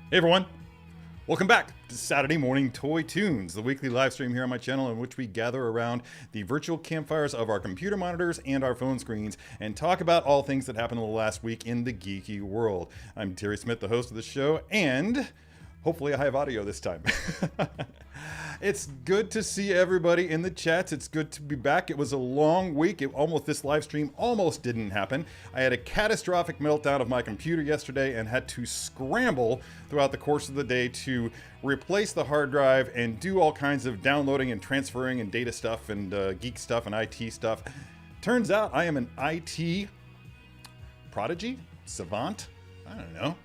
Hey everyone, welcome back to Saturday Morning Toy Tunes, the weekly live stream here on my channel in which we gather around the virtual campfires of our computer monitors and our phone screens and talk about all things that happened in the last week in the geeky world. I'm Terry Smith, the host of the show, and hopefully I have audio this time. It's good to see everybody in the chats. It's good to be back. It was a long week. This live stream almost didn't happen. I had a catastrophic meltdown of my computer yesterday and had to scramble throughout the course of the day to replace the hard drive and do all kinds of downloading and transferring and data stuff and geek stuff and IT stuff. Turns out I am an IT prodigy, savant, I don't know.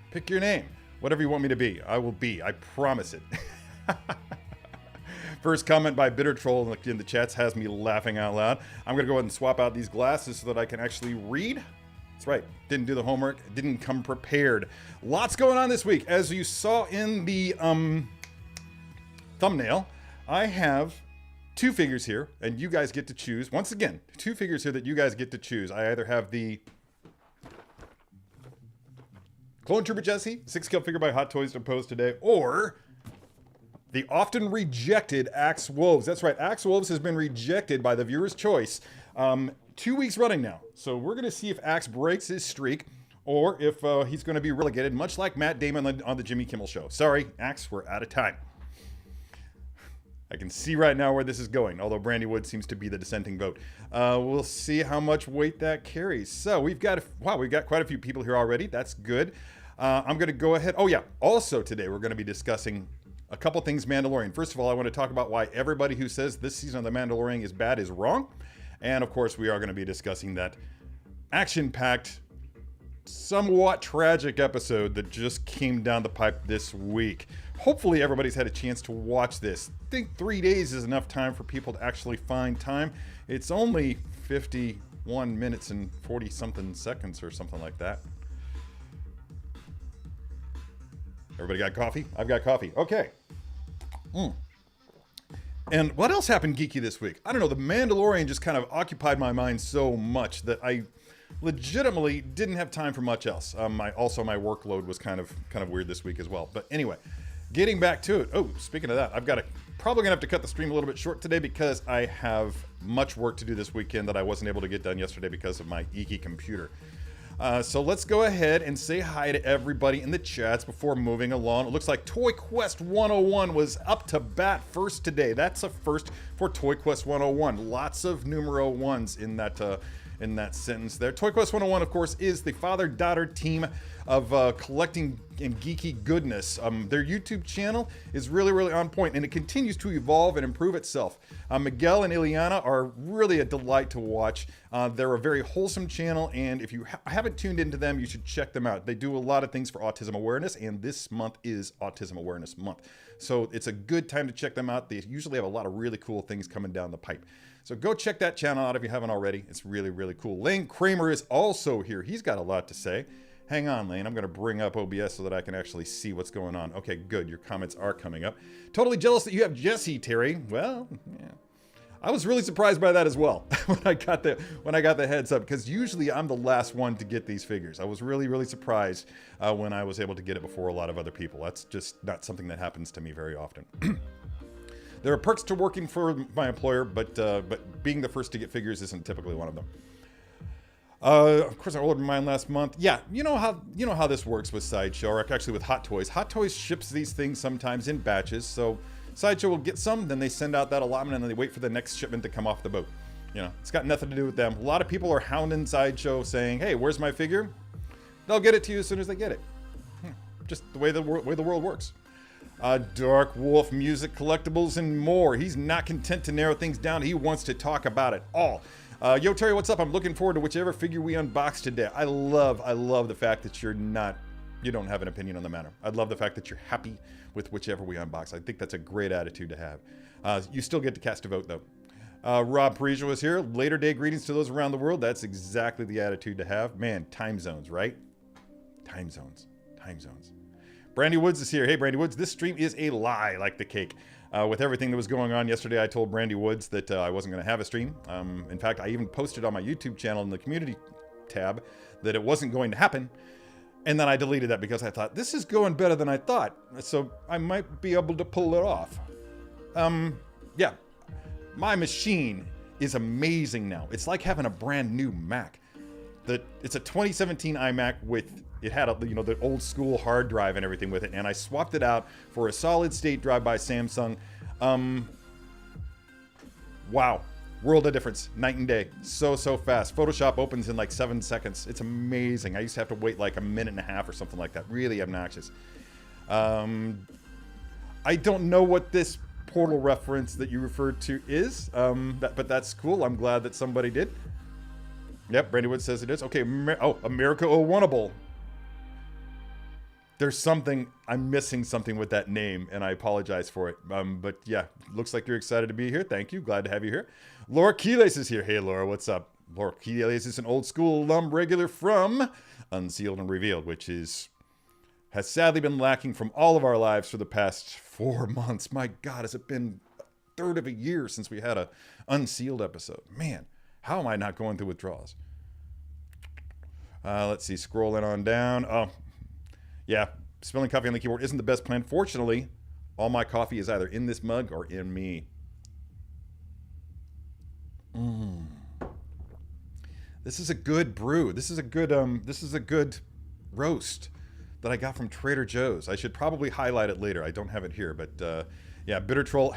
Pick your name. Whatever you want me to be, I will be. I promise it. First comment by Bitter Troll in the chats has me laughing out loud. I'm going to go ahead and swap out these glasses so that I can actually read. That's right. Didn't do the homework. Didn't come prepared. Lots going on this week. As you saw in the thumbnail, I have two figures here, and you guys get to choose. Once again, two figures here that you guys get to choose. I either have the Clone Trooper Jesse, 6-scale figure by Hot Toys to pose today, or the often rejected Axe Woves. That's right, Axe Woves has been rejected by the viewer's choice 2 weeks running now. So we're going to see if Axe breaks his streak or if he's going to be relegated, much like Matt Damon on the Jimmy Kimmel Show. Sorry, Axe, we're out of time. I can see right now where this is going, although Brandy Wood seems to be the dissenting vote. We'll see how much weight that carries. So we've got quite a few people here already. That's good. I'm going to go ahead. Oh yeah, also today we're going to be discussing a couple things Mandalorian. First of all, I want to talk about why everybody who says this season of The Mandalorian is bad is wrong. And of course, we are going to be discussing that action-packed, somewhat tragic episode that just came down the pipe this week. Hopefully everybody's had a chance to watch this. I think 3 days is enough time for people to actually find time. It's only 51 minutes and 40-something seconds or something like that. Everybody got coffee? I've got coffee. Okay. And what else happened geeky this week? I don't know. The Mandalorian just kind of occupied my mind so much that I legitimately didn't have time for much else. My workload was kind of weird this week as well. But anyway, getting back to it. Oh, speaking of that, probably gonna have to cut the stream a little bit short today because I have much work to do this weekend that I wasn't able to get done yesterday because of my geeky computer. So let's go ahead and say hi to everybody in the chats before moving along. It looks like Toy Quest 101 was up to bat first today. That's a first for Toy Quest 101. Lots of numero ones in that sentence there. Toy Quest 101, of course, is the father-daughter team of collecting and geeky goodness. Their YouTube channel is really on point, and it continues to evolve and improve itself. Miguel and Ileana are really a delight to watch. They're a very wholesome channel, and if you haven't tuned into them, you should check them out. They do a lot of things for autism awareness, and this month is Autism Awareness Month. So it's a good time to check them out. They usually have a lot of really cool things coming down the pipe. So go check that channel out if you haven't already. It's really cool. Lane Kramer is also here. He's got a lot to say. Hang on, Lane. I'm going to bring up OBS so that I can actually see what's going on. Okay, good. Your comments are coming up. Totally jealous that you have Jesse, Terry. Well, yeah. I was really surprised by that as well when I got the heads up, because usually I'm the last one to get these figures. I was really surprised when I was able to get it before a lot of other people. That's just not something that happens to me very often. There are perks to working for my employer, but being the first to get figures isn't typically one of them. Of course, I ordered mine last month. Yeah, you know how this works with Sideshow, or actually with Hot Toys. Hot Toys ships these things sometimes in batches, so Sideshow will get some, then they send out that allotment, and then they wait for the next shipment to come off the boat. You know, it's got nothing to do with them. A lot of people are hounding Sideshow saying, hey, where's my figure? They'll get it to you as soon as they get it. Just the way the world works. Dark Wolf, music, collectibles, and more. He's not content to narrow things down. He wants to talk about it all. Yo, Terry, what's up? I'm looking forward to whichever figure we unbox today. I love the fact that you don't have an opinion on the matter. I love the fact that you're happy with whichever we unbox. I think that's a great attitude to have. You still get to cast a vote, though. Rob Parisia was here. Later day greetings to those around the world. That's exactly the attitude to have. Man, time zones, right? Time zones. Brandy Woods is here. Hey, Brandy Woods, this stream is a lie like the cake. With everything that was going on yesterday, I told Brandy Woods that I wasn't going to have a stream. In fact, I even posted on my YouTube channel in the community tab that it wasn't going to happen. And then I deleted that because I thought, this is going better than I thought. So I might be able to pull it off. Yeah. My machine is amazing now. It's like having a brand new Mac. It's a 2017 iMac with, it had a, the old school hard drive and everything with it. And I swapped it out for a solid state drive by Samsung. Wow. World of difference, night and day. So fast. Photoshop opens in like 7 seconds. It's amazing. I used to have to wait like a minute and a half or something like that. Really obnoxious. I don't know what this portal reference that you referred to is, but that's cool. I'm glad that somebody did. Yep, Brandy Wood says it is. Okay, America Oneable. There's something, I'm missing something with that name, and I apologize for it. But yeah, looks like you're excited to be here. Thank you. Glad to have you here. Laura Keeles is here. Hey, Laura, what's up? Laura Keeles is an old school alum regular from Unsealed and Revealed, which has sadly been lacking from all of our lives for the past 4 months. My God, has it been a third of a year since we had a Unsealed episode? Man, how am I not going through withdrawals? Let's see, scrolling on down. Oh, yeah, spilling coffee on the keyboard isn't the best plan. Fortunately, all my coffee is either in this mug or in me. This is a good brew. This is a good roast that I got from Trader Joe's. I should probably highlight it later. I don't have it here, but yeah, Bitter Troll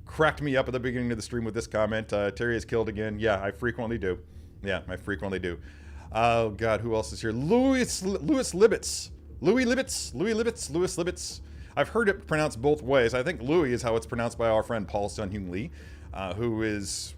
cracked me up at the beginning of the stream with this comment. Terry is killed again. Yeah, I frequently do. Yeah, I frequently do. Oh God, who else is here? Louis Libitz. Louis Libitz. I've heard it pronounced both ways. I think Louis is how it's pronounced by our friend Paul Sun-Hyung Lee, who is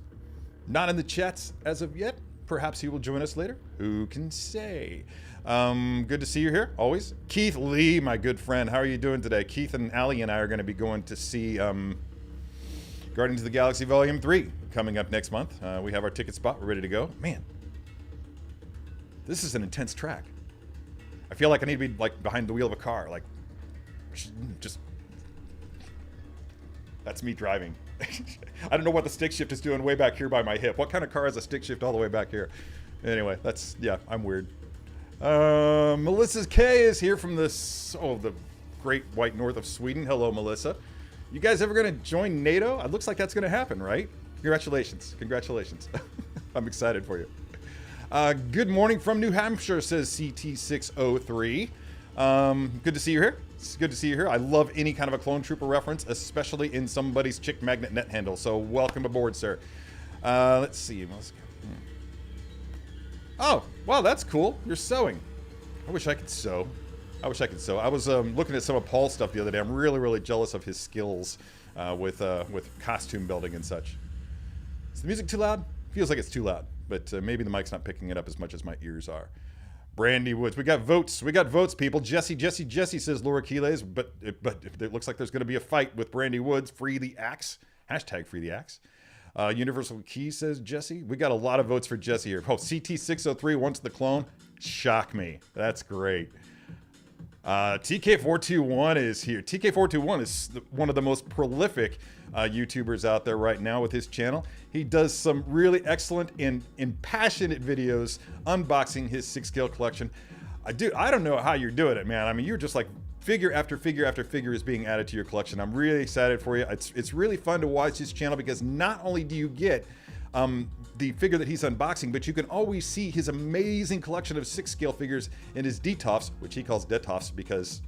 not in the chats as of yet. Perhaps he will join us later. Who can say? Good to see you here, always. Keith Lee, my good friend. How are you doing today? Keith and Allie and I are going to be going to see Guardians of the Galaxy Volume 3 coming up next month. We have our ticket spot. We're ready to go. Man, this is an intense track. I feel like I need to be like behind the wheel of a car. Like, just... That's me driving. I don't know what the stick shift is doing way back here by my hip. What kind of car has a stick shift all the way back here? Anyway, that's, yeah, I'm weird. Melissa K is here from the great white north of Sweden. Hello, Melissa. You guys ever going to join NATO? It looks like that's going to happen, right? Congratulations. I'm excited for you. Good morning from New Hampshire, says CT603. Good to see you here. It's good to see you here. I love any kind of a Clone Trooper reference, especially in somebody's chick magnet net handle. So welcome aboard, sir. Let's see. Oh, wow, that's cool. You're sewing. I wish I could sew. I was looking at some of Paul's stuff the other day. I'm really, really jealous of his skills with costume building and such. Is the music too loud? Feels like it's too loud, but maybe the mic's not picking it up as much as my ears are. Brandy Woods. We got votes, people. Jesse says Laura Keeles, but it looks like there's going to be a fight with Brandy Woods. Free the Axe. Hashtag free the Axe. Universal Key says Jesse. We got a lot of votes for Jesse here. Oh, CT603 wants the clone. Shock me. That's great. TK421 is here. TK421 is one of the most prolific YouTubers out there right now with his channel. He does some really excellent and passionate videos unboxing his 6-scale collection. Dude, I don't know how you're doing it, man. I mean, you're just like figure after figure after figure is being added to your collection. I'm really excited for you. It's really fun to watch his channel because not only do you get the figure that he's unboxing, but you can always see his amazing collection of 6-scale figures in his DTOFs, which he calls DETOFs because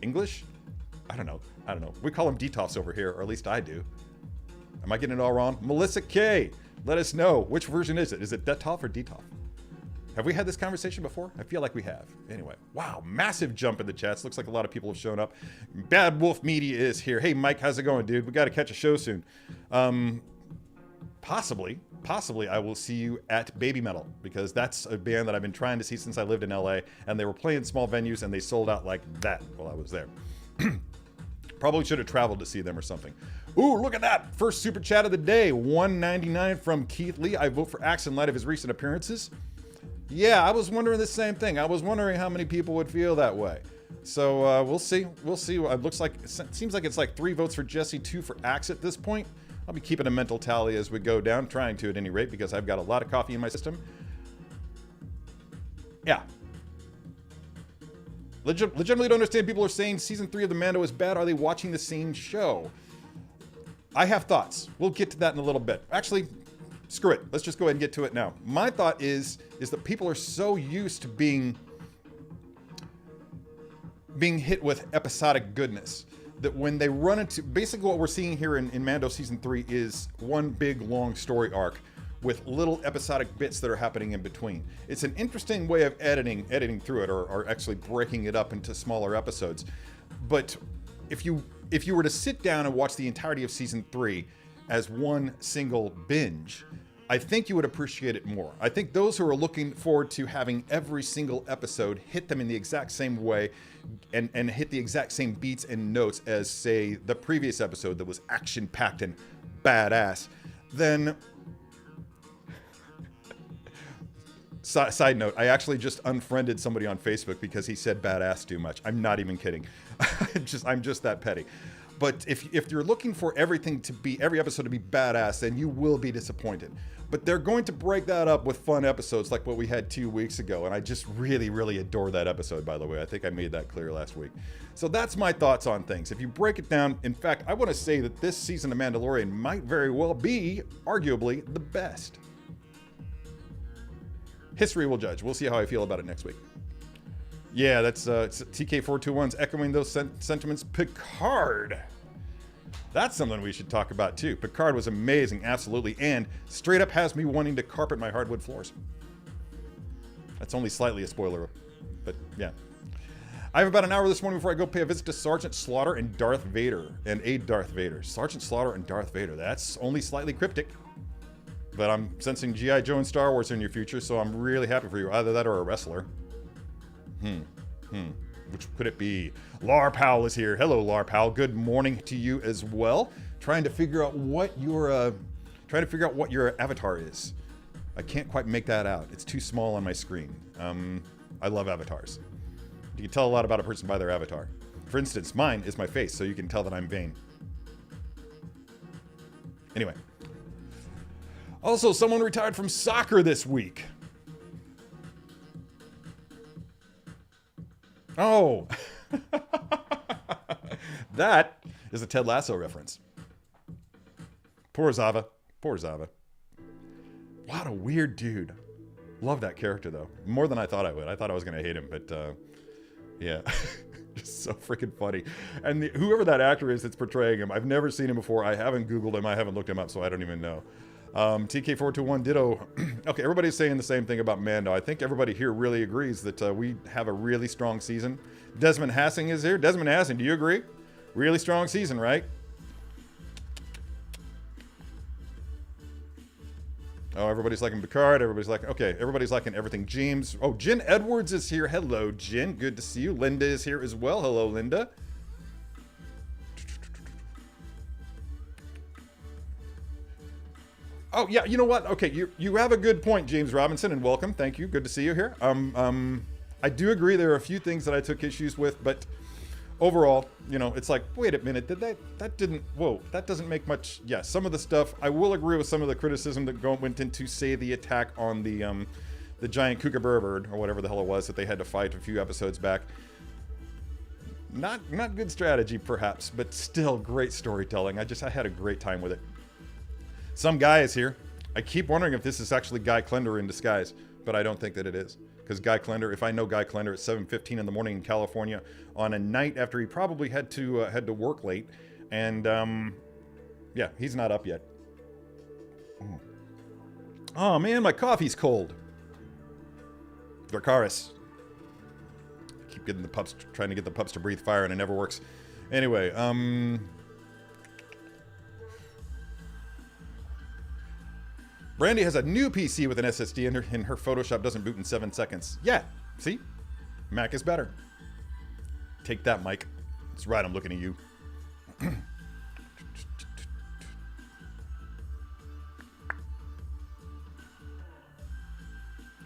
English? I don't know. We call them DTOFs over here, or at least I do. Am I getting it all wrong? Melissa K, let us know. Which version is it? Is it DETOF or DTOF? Have we had this conversation before? I feel like we have. Anyway, wow, massive jump in the chats. Looks like a lot of people have shown up. Bad Wolf Media is here. Hey, Mike, how's it going, dude? We got to catch a show soon. Possibly I will see you at Baby Metal because that's a band that I've been trying to see since I lived in LA, and they were playing small venues and they sold out like that while I was there. Probably should have traveled to see them or something. Ooh, look at that. First super chat of the day, $1.99 from Keith Lee. I vote for Axe in light of his recent appearances. Yeah, I was wondering the same thing. I was wondering how many people would feel that way. So we'll see. It seems like it's like 3 votes for Jesse, 2 for Axe at this point. I'll be keeping a mental tally as we go down, trying to at any rate, because I've got a lot of coffee in my system. Yeah. Legitimately don't understand people are saying season 3 of The Mando is bad. Are they watching the same show? I have thoughts. We'll get to that in a little bit. Actually, screw it. Let's just go ahead and get to it now. My thought is that people are so used to being hit with episodic goodness that when they run into... Basically what we're seeing here in Mando Season 3 is one big, long story arc with little episodic bits that are happening in between. It's an interesting way of editing through it, or actually breaking it up into smaller episodes. But if you were to sit down and watch the entirety of Season 3 as one single binge, I think you would appreciate it more. I think those who are looking forward to having every single episode hit them in the exact same way and hit the exact same beats and notes as, say, the previous episode that was action-packed and badass, then... Side note, I actually just unfriended somebody on Facebook because he said badass too much. I'm not even kidding. I'm just that petty. But if you're looking for every episode to be badass, then you will be disappointed. But they're going to break that up with fun episodes like what we had 2 weeks ago. And I just really, really adore that episode, by the way. I think I made that clear last week. So that's my thoughts on things. If you break it down, in fact, I want to say that this season of Mandalorian might very well be, arguably, the best. History will judge. We'll see how I feel about it next week. Yeah, that's TK421's echoing those sentiments. Picard. That's something we should talk about too. Picard was amazing, absolutely, and straight up has me wanting to carpet my hardwood floors. That's only slightly a spoiler, but yeah. I have about an hour this morning before I go pay a visit to Sergeant Slaughter and Darth Vader, and a Darth Vader. Sergeant Slaughter and Darth Vader. That's only slightly cryptic. But I'm sensing G.I. Joe and Star Wars in your future, so I'm really happy for you. Either that or a wrestler. Which could it be? Lar Powell is here. Hello, Lar Powell. Good morning to you as well. Trying to figure out what your avatar is. I can't quite make that out. It's too small on my screen. I love avatars. You can tell a lot about a person by their avatar. For instance, mine is my face, so you can tell that I'm vain. Anyway. Also, someone retired from soccer this week. Oh. That is a Ted Lasso reference. Poor Zava. Poor Zava. What a weird dude. Love that character, though. More than I thought I would. I thought I was going to hate him, but yeah. Just so freaking funny. And whoever that actor is that's portraying him, I've never seen him before. I haven't Googled him. I haven't looked him up, so I don't even know. TK421 ditto. Okay, everybody's saying the same thing about Mando. I think everybody here really agrees that we have a really strong season. Desmond Hassing is here. Desmond Hassing, do you agree? Really strong season, right? Oh, everybody's liking Picard. Everybody's liking everything. James. Oh, Jen Edwards is here. Hello, Jen. Good to see you. Linda is here as well. Hello, Linda. Oh, yeah, you know what? Okay, you have a good point, James Robinson, and welcome. Thank you. Good to see you here. I do agree there are a few things that I took issues with, but overall, you know, it's like, wait a minute, that doesn't make much... Yeah, some of the stuff, I will agree with some of the criticism that went into, say, the attack on the giant kookaburra bird, or whatever the hell it was, that they had to fight a few episodes back. Not good strategy, perhaps, but still great storytelling. I had a great time with it. Some guy is here. I keep wondering if this is actually Guy Klender in disguise, but I don't think that it is. Because Guy Klender, if I know Guy Klender at 7:15 in the morning in California on a night after he probably had to work late, and yeah, he's not up yet. Oh man, my coffee's cold. Dracarys. Keep getting the pups, trying to get the pups to breathe fire, and it never works. Anyway, Brandy has a new PC with an SSD and her Photoshop doesn't boot in 7 seconds. Yeah, see? Mac is better. Take that, Mike. That's right, I'm looking at you.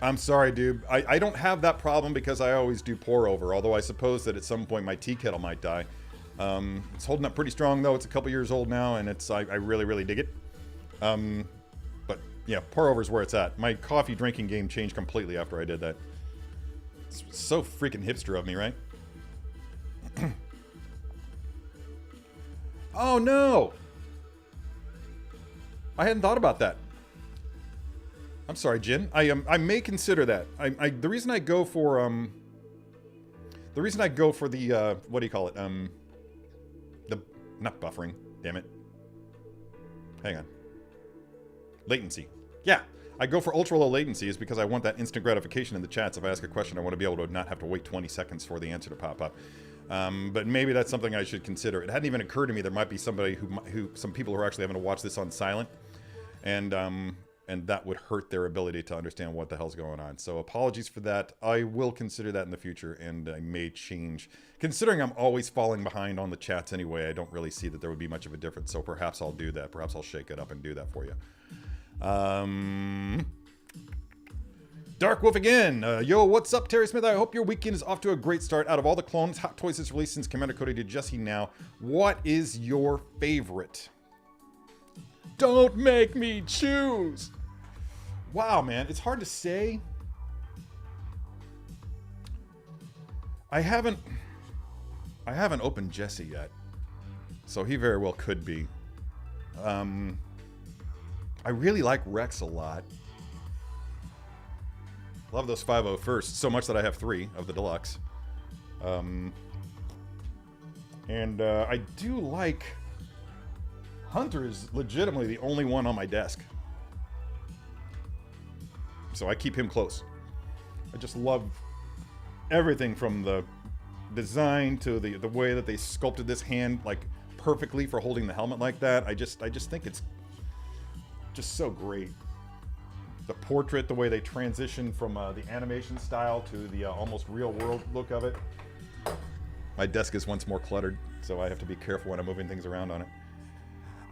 I'm sorry, dude. I don't have that problem because I always do pour over, although I suppose that at some point my tea kettle might die. It's holding up pretty strong, though. It's a couple years old now, and I really, really dig it. But yeah, pour over is where it's at. My coffee drinking game changed completely after I did that. It's so freaking hipster of me, right? Oh no! I hadn't thought about that. I'm sorry, Jin. I may consider that. The reason I go for the what do you call it? The not buffering. Damn it. Hang on. Latency. Yeah. I go for ultra low latency is because I want that instant gratification in the chats. If I ask a question, I want to be able to not have to wait 20 seconds for the answer to pop up. But maybe that's something I should consider. It hadn't even occurred to me there might be somebody some people who are actually having to watch this on silent, and that would hurt their ability to understand what the hell's going on. So apologies for that. I will consider that in the future, and I may change. Considering I'm always falling behind on the chats anyway, I don't really see that there would be much of a difference. So perhaps I'll do that. Perhaps I'll shake it up and do that for you. Dark Wolf again. Yo, what's up, Terry Smith? I hope your weekend is off to a great start. Out of all the clones Hot Toys has released since Commander Cody to Jesse now, what is your favorite? Don't make me choose. Wow, man, it's hard to say. I haven't opened Jesse yet, so he very well could be. I really like Rex a lot. Love those 501st so much that I have 3 of the deluxe. I do like Hunter is legitimately the only one on my desk. So I keep him close. I just love everything from the design to the way that they sculpted this hand like perfectly for holding the helmet like that. I just think it's just so great. The portrait, the way they transition from the animation style to the almost real world look of it. My desk is once more cluttered, so I have to be careful when I'm moving things around on it.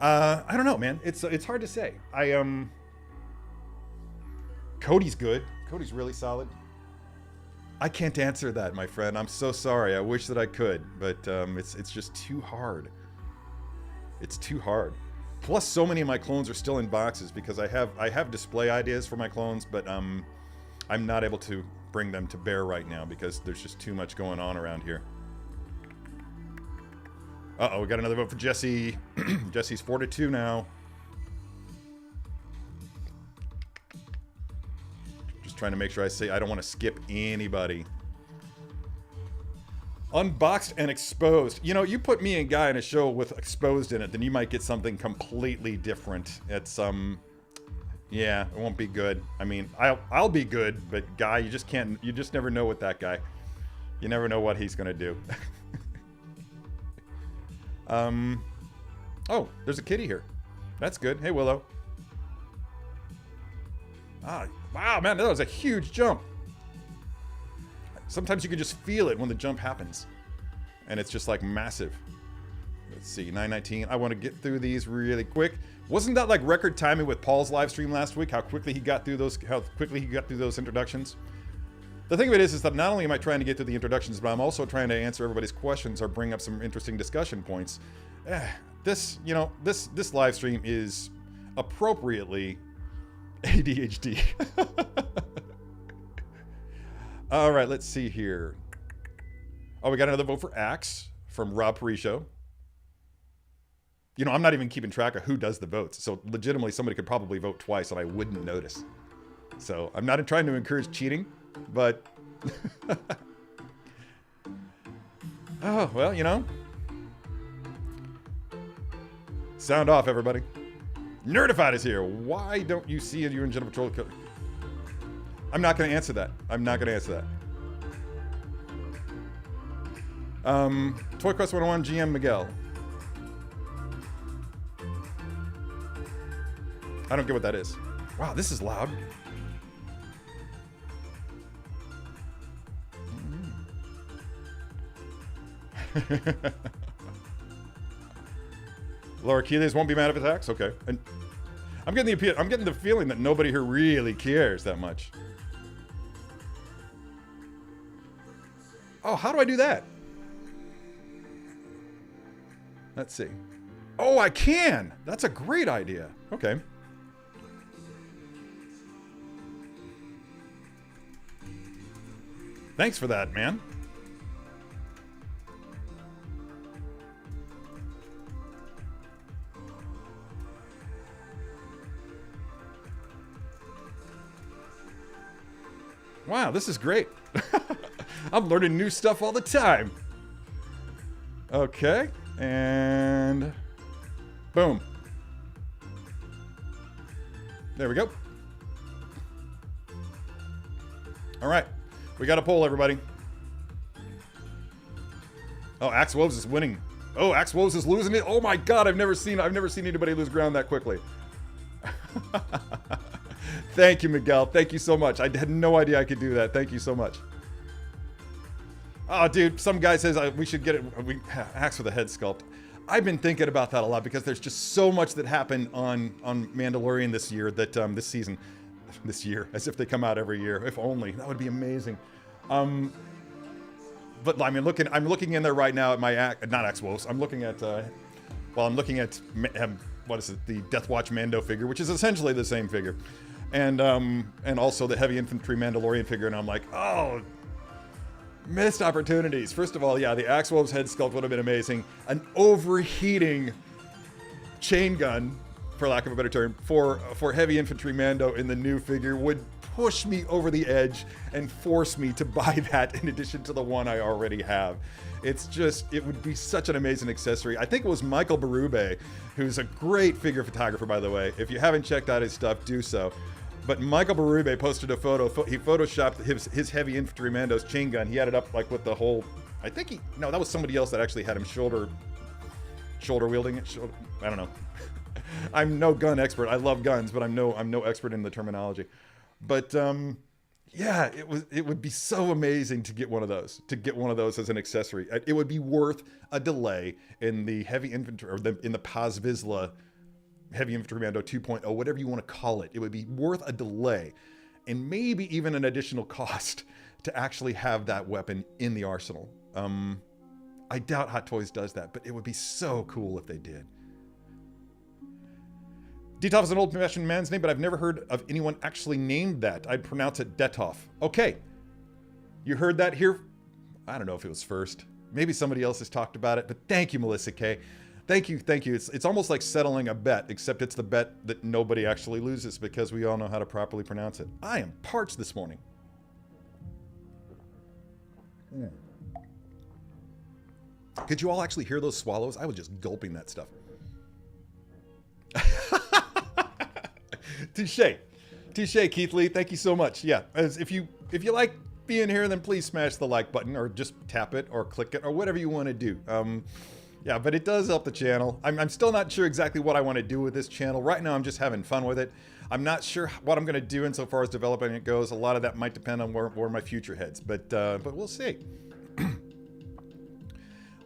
I don't know, man. It's hard to say. Cody's good. Cody's really solid. I can't answer that, my friend. I'm so sorry. I wish that I could, but it's just too hard. It's too hard. Plus, so many of my clones are still in boxes because I have display ideas for my clones, but I'm not able to bring them to bear right now because there's just too much going on around here. Uh-oh, we got another vote for Jesse. Jesse's 4-2 now. Just trying to make sure I don't want to skip anybody. Unboxed and exposed. You know, you put me and Guy in a show with exposed in it, then you might get something completely different. It's yeah, it won't be good. I mean, I'll be good, but Guy, you just never know with that guy. You never know what he's gonna do. Oh, there's a kitty here. That's good. Hey, Willow. Ah, wow, man, that was a huge jump. Sometimes you can just feel it when the jump happens. And it's just like massive. Let's see, 919. I want to get through these really quick. Wasn't that like record timing with Paul's live stream last week? How quickly he got through those introductions? The thing of it is that not only am I trying to get through the introductions, but I'm also trying to answer everybody's questions or bring up some interesting discussion points. This live stream is appropriately ADHD. All right, let's see here. Oh, we got another vote for Axe from Rob Parisho. You know, I'm not even keeping track of who does the votes. So legitimately, somebody could probably vote twice and I wouldn't notice. So I'm not trying to encourage cheating, but... Oh, well, you know. Sound off, everybody. Nerdified is here. Why don't you see you in General Patrol? I'm not going to answer that. I'm not going to answer that. Toy Quest 101 GM Miguel. I don't get what that is. Wow, this is loud. Laura Keelys won't be mad if it's Axe? Okay. And I'm getting the feeling that nobody here really cares that much. Oh, how do I do that? Let's see. Oh, I can! That's a great idea. Okay. Thanks for that, man. Wow, this is great. I'm learning new stuff all the time. Okay, and boom. There we go. All right, we got a poll, everybody. Oh, Axe Woves is winning. Oh, Axe Woves is losing it. Oh my God, I've never seen anybody lose ground that quickly. Thank you, Miguel. Thank you so much. I had no idea I could do that. Thank you so much. Oh, dude, some guy says we should get it. Axe with a head sculpt. I've been thinking about that a lot because there's just so much that happened on Mandalorian this year that this season, this year, as if they come out every year. If only that would be amazing. But I mean, I'm looking in there right now at my not Axe Woves. I'm looking at I'm looking at what is it? The Death Watch Mando figure, which is essentially the same figure, and also the Heavy Infantry Mandalorian figure, and I'm like, oh. Missed opportunities. First of all, yeah, the Axe Woves head sculpt would have been amazing. An overheating chain gun, for lack of a better term, for Heavy Infantry Mando in the new figure would push me over the edge and force me to buy that in addition to the one I already have. It's just, it would be such an amazing accessory. I think it was Michael Berube, who's a great figure photographer, by the way. If you haven't checked out his stuff, do so. But Michael Berube posted a photo. He photoshopped his Heavy Infantry Mando's chain gun. He had it up like with the whole. I think no, that was somebody else that actually had him shoulder wielding it. I don't know. I'm no gun expert. I love guns, but I'm no expert in the terminology. But yeah, it would be so amazing to get one of those. To get one of those as an accessory, it would be worth a delay in the Heavy Infantry or in the Paz Vizsla Heavy Infantry Mando 2.0, whatever you want to call it. It would be worth a delay and maybe even an additional cost to actually have that weapon in the arsenal. I doubt Hot Toys does that, but it would be so cool if they did. Detov is an old-fashioned man's name, but I've never heard of anyone actually named that. I'd pronounce it Detov. Okay. You heard that here? I don't know if it was first. Maybe somebody else has talked about it, but thank you, Melissa K. Thank you, thank you. It's almost like settling a bet, except it's the bet that nobody actually loses because we all know how to properly pronounce it. I am parched this morning. Could you all actually hear those swallows? I was just gulping that stuff. Touche. Touche, Keith Lee. Thank you so much. Yeah, if you like being here, then please smash the like button or just tap it or click it or whatever you want to do. Yeah, but it does help the channel. I'm still not sure exactly what I want to do with this channel. Right now, I'm just having fun with it. I'm not sure what I'm going to do insofar as developing it goes. A lot of that might depend on where my future heads, but we'll see.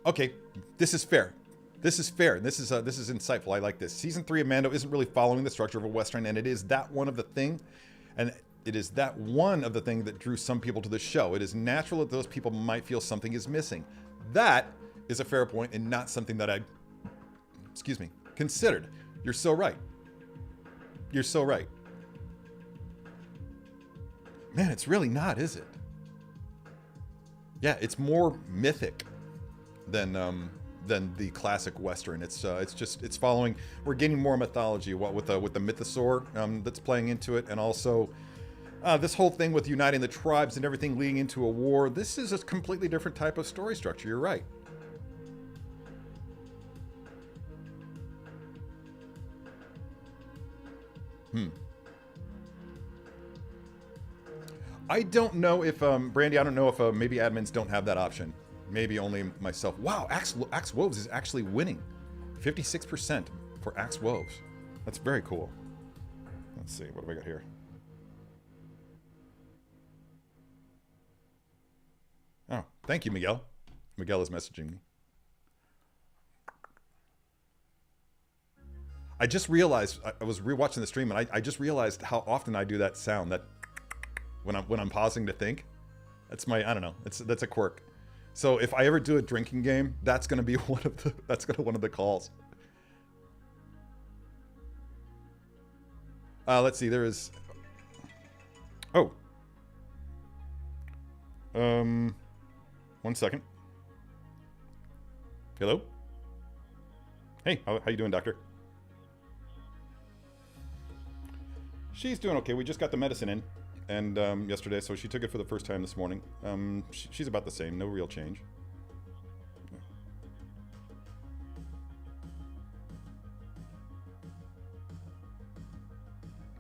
Okay, this is fair. This is fair. This is insightful. I like this. Season 3 of Mando isn't really following the structure of a Western, and it is that one of the thing, that drew some people to the show. It is natural that those people might feel something is missing. That is a fair point and not something that I, considered. You're so right. You're so right. Man, it's really not, is it? Yeah, it's more mythic than the classic Western. It's following. We're getting more mythology. What with the mythosaur that's playing into it, and also this whole thing with uniting the tribes and everything leading into a war. This is a completely different type of story structure. You're right. I don't know if Brandy. I don't know if maybe admins don't have that option. Maybe only myself. Wow, Axe Woves is actually winning. 56% for Axe Woves. That's very cool. Let's see, what do we got here? Oh, thank you, Miguel. Miguel is messaging me. I just realized, I was rewatching the stream, and I just realized how often I do that sound, that when I'm pausing to think. That's my, I don't know, that's a quirk. So if I ever do a drinking game, that's gonna be one of the calls. Let's see, there is, oh. 1 second. Hello? Hey, how you doing, doctor? She's doing okay. We just got the medicine in. and yesterday, so she took it for the first time this morning. She's about the same, no real change.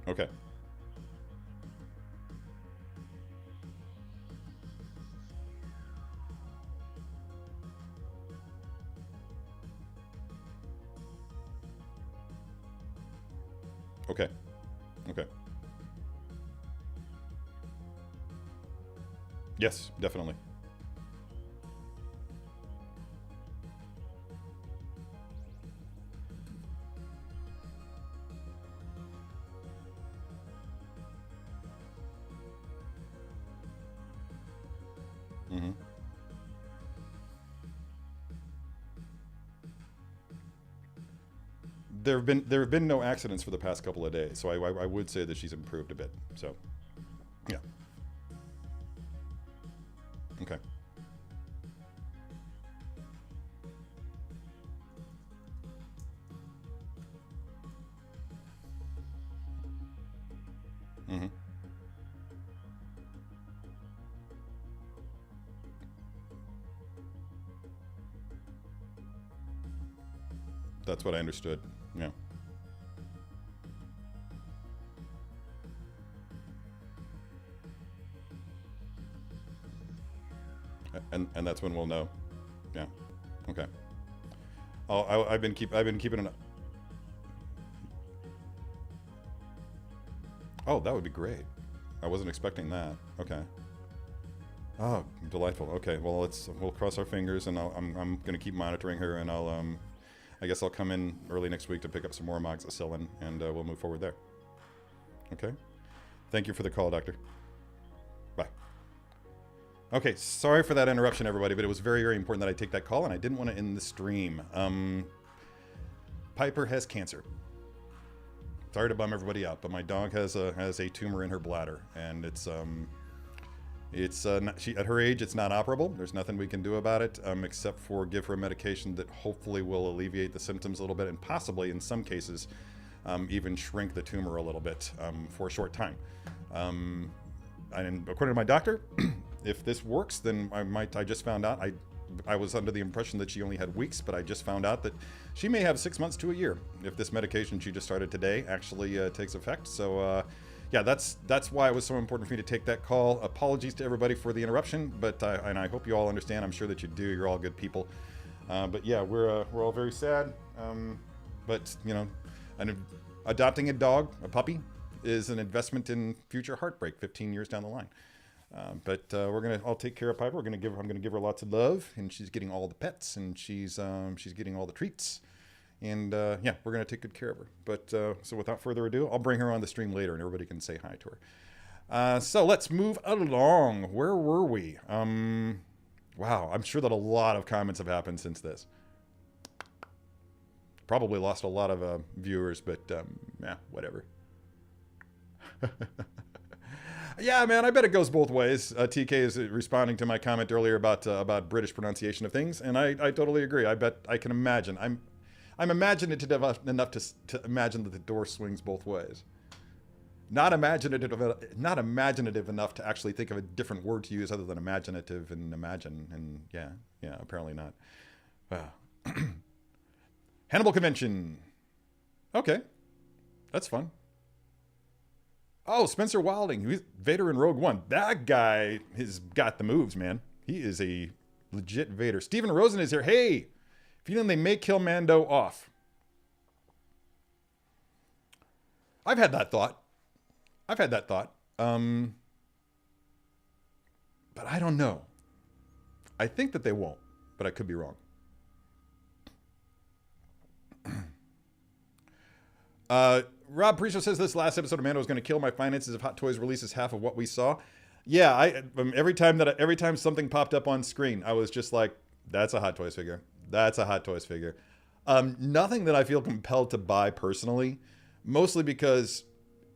Okay. Okay. Okay. Yes, definitely. Mm-hmm. There have been no accidents for the past couple of days, so I would say that she's improved a bit. So, yeah. Okay. Mm-hmm. That's what I understood. Yeah. And that's when we'll know. Yeah. Okay. I've been keeping an. Oh, that would be great. I wasn't expecting that. Okay. Oh, delightful. Okay. Well, we'll cross our fingers, and I'm gonna keep monitoring her, and I guess I'll come in early next week to pick up some more amoxicillin, and we'll move forward there. Okay. Thank you for the call, doctor. Bye. Okay, sorry for that interruption, everybody, but it was very, very important that I take that call, and I didn't want to end the stream. Piper has cancer. Sorry to bum everybody out, but my dog has a tumor in her bladder, and it's at her age, it's not operable. There's nothing we can do about it, except for give her a medication that hopefully will alleviate the symptoms a little bit, and possibly, in some cases, even shrink the tumor a little bit for a short time. And according to my doctor, if this works, then I just found out, I was under the impression that she only had weeks, but I just found out that she may have 6 months to a year if this medication she just started today actually takes effect. So yeah, that's why it was so important for me to take that call. Apologies to everybody for the interruption, but and I hope you all understand. I'm sure that you do. You're all good people. But yeah, we're all very sad. But you know, adopting a dog, a puppy, is an investment in future heartbreak 15 years down the line. But I'll take care of Piper. I'm gonna give her lots of love, and she's getting all the pets, and she's getting all the treats, and yeah, we're gonna take good care of her. But so without further ado, I'll bring her on the stream later, and everybody can say hi to her. So let's move along. Where were we? Wow, I'm sure that a lot of comments have happened since this. Probably lost a lot of viewers, but yeah, whatever. Yeah, man, I bet it goes both ways. TK is responding to my comment earlier about British pronunciation of things, and I totally agree. I bet I can imagine. I'm imaginative enough to imagine that the door swings both ways. Not imaginative enough to actually think of a different word to use other than imaginative and imagine. And yeah, apparently not. Wow. Hannibal Convention. Okay, that's fun. Oh, Spencer Wilding, who's Vader in Rogue One. That guy has got the moves, man. He is a legit Vader. Steven Rosen is here. Hey, feeling they may kill Mando off. I've had that thought. But I don't know. I think that they won't, but I could be wrong. Rob Priso says this last episode of Mando is going to kill my finances if Hot Toys releases half of what we saw. Yeah, every time something popped up on screen, I was just like, that's a Hot Toys figure. That's a Hot Toys figure. Nothing that I feel compelled to buy personally, mostly because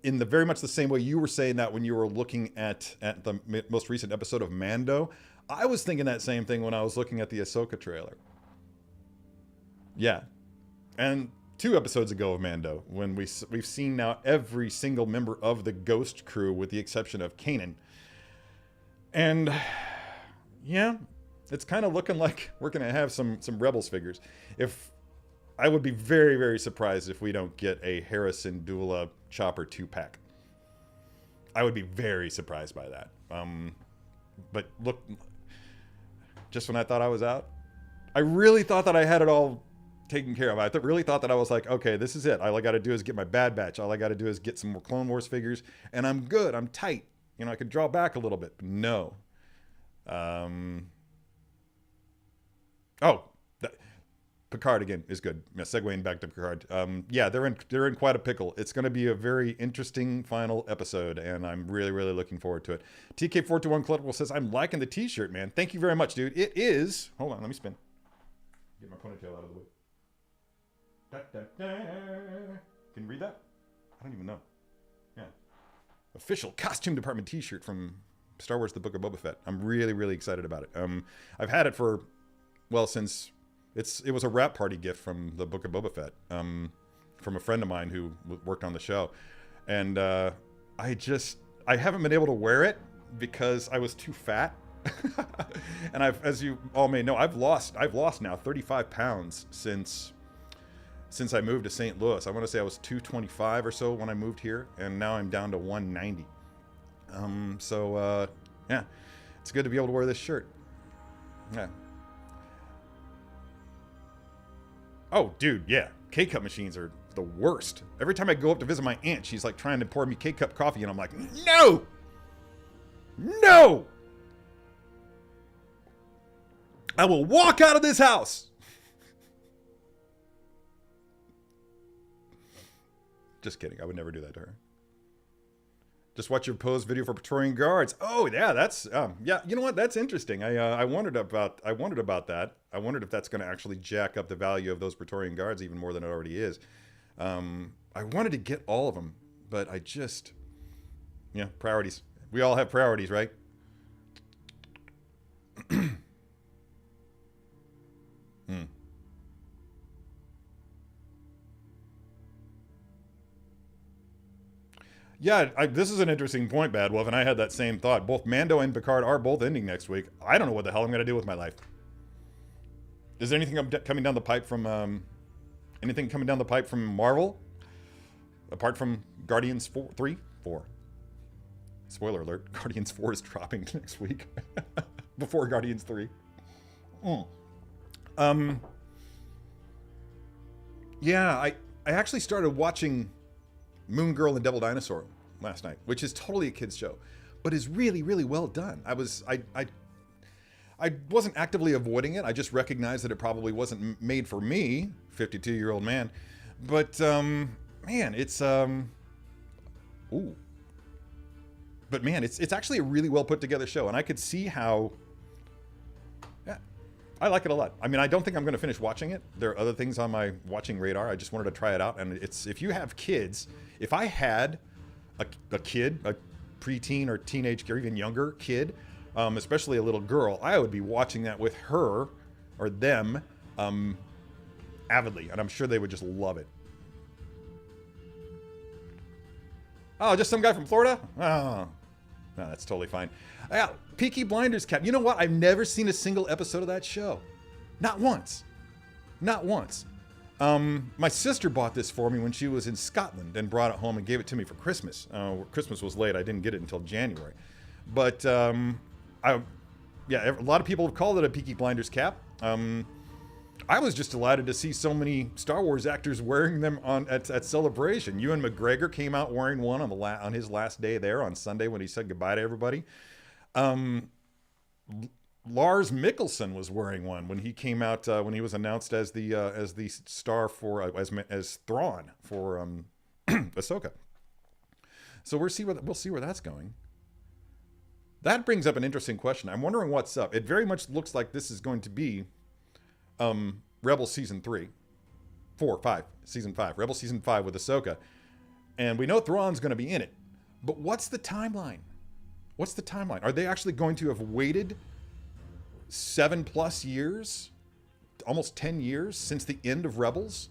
in the very much the same way you were saying that when you were looking at the most recent episode of Mando, I was thinking that same thing when I was looking at the Ahsoka trailer. Yeah. And 2 episodes ago of Mando, when we've seen now every single member of the Ghost crew with the exception of Kanan. And yeah, it's kind of looking like we're going to have some Rebels figures. If I would be very, very surprised if we don't get a Harrison Dula Chopper 2-pack. I would be very surprised by that. But look, just when I thought I was out, I really thought that I had it all taken care of. I really thought that I was like, okay, this is it. All I got to do is get my Bad Batch. All I got to do is get some more Clone Wars figures, and I'm good. I'm tight. You know, I could draw back a little bit. But no. Picard again is good. Yeah, segueing back to Picard. Yeah, they're in quite a pickle. It's going to be a very interesting final episode, and I'm really, really looking forward to it. TK421 Collectible says, I'm liking the t-shirt, man. Thank you very much, dude. It is... Hold on, let me spin. Get my ponytail out of the way. Da, da, da. Can you read that? I don't even know. Yeah. Official costume department t-shirt from Star Wars The Book of Boba Fett. I'm really, really excited about it. I've had it for, well, since... It was a wrap party gift from The Book of Boba Fett, from a friend of mine who worked on the show. And I haven't been able to wear it because I was too fat. And as you all may know, I've lost now 35 pounds since I moved to St. Louis. I want to say I was 225 or so when I moved here, and now I'm down to 190. Yeah, it's good to be able to wear this shirt. Yeah. Oh, dude, yeah. K-Cup machines are the worst. Every time I go up to visit my aunt, she's like trying to pour me K-Cup coffee, and I'm like, no! No! I will walk out of this house! Just kidding. I would never do that to her. Just watch your pose video for Praetorian Guards. Oh yeah, that's yeah. You know what? That's interesting. I wondered about that. I wondered if that's going to actually jack up the value of those Praetorian Guards even more than it already is. I wanted to get all of them, but I just, yeah, priorities. We all have priorities, right? Yeah, this is an interesting point, Bad Wolf, and I had that same thought. Both Mando and Picard are both ending next week. I don't know what the hell I'm going to do with my life. Is there anything coming down the pipe from Marvel? Apart from Guardians 4? Spoiler alert, Guardians 4 is dropping next week. Before Guardians 3. Yeah, I actually started watching Moon Girl and Devil Dinosaur last night, which is totally a kid's show, but is really, really well done. I wasn't actively avoiding it. I just recognized that it probably wasn't made for me, 52-year-old man. But man, it's But man, it's actually a really well put together show, and I could see how. Yeah, I like it a lot. I mean, I don't think I'm going to finish watching it. There are other things on my watching radar. I just wanted to try it out, and it's if you have kids. If I had a kid, a preteen or teenage or even younger kid, especially a little girl, I would be watching that with her or them avidly, and I'm sure they would just love it. Oh, just some guy from Florida? Oh, no, that's totally fine. Yeah, Peaky Blinders cap. You know what? I've never seen a single episode of that show. Not once. Not once. My sister bought this for me when she was in Scotland and brought it home and gave it to me for Christmas. Christmas was late. I didn't get it until January. But, yeah, a lot of people have called it a Peaky Blinders cap. I was just delighted to see so many Star Wars actors wearing them at Celebration. Ewan McGregor came out wearing one on his last day there on Sunday when he said goodbye to everybody. Lars Mikkelsen was wearing one when he came out when he was announced as the star for as Thrawn for Ahsoka. So we'll see where that's going. That brings up an interesting question. I'm wondering what's up. It very much looks like this is going to be Rebels season 5, Rebels season 5 with Ahsoka, and we know Thrawn's going to be in it. But what's the timeline? What's the timeline? Are they actually going to have waited 7+ years, almost 10 years since the end of Rebels,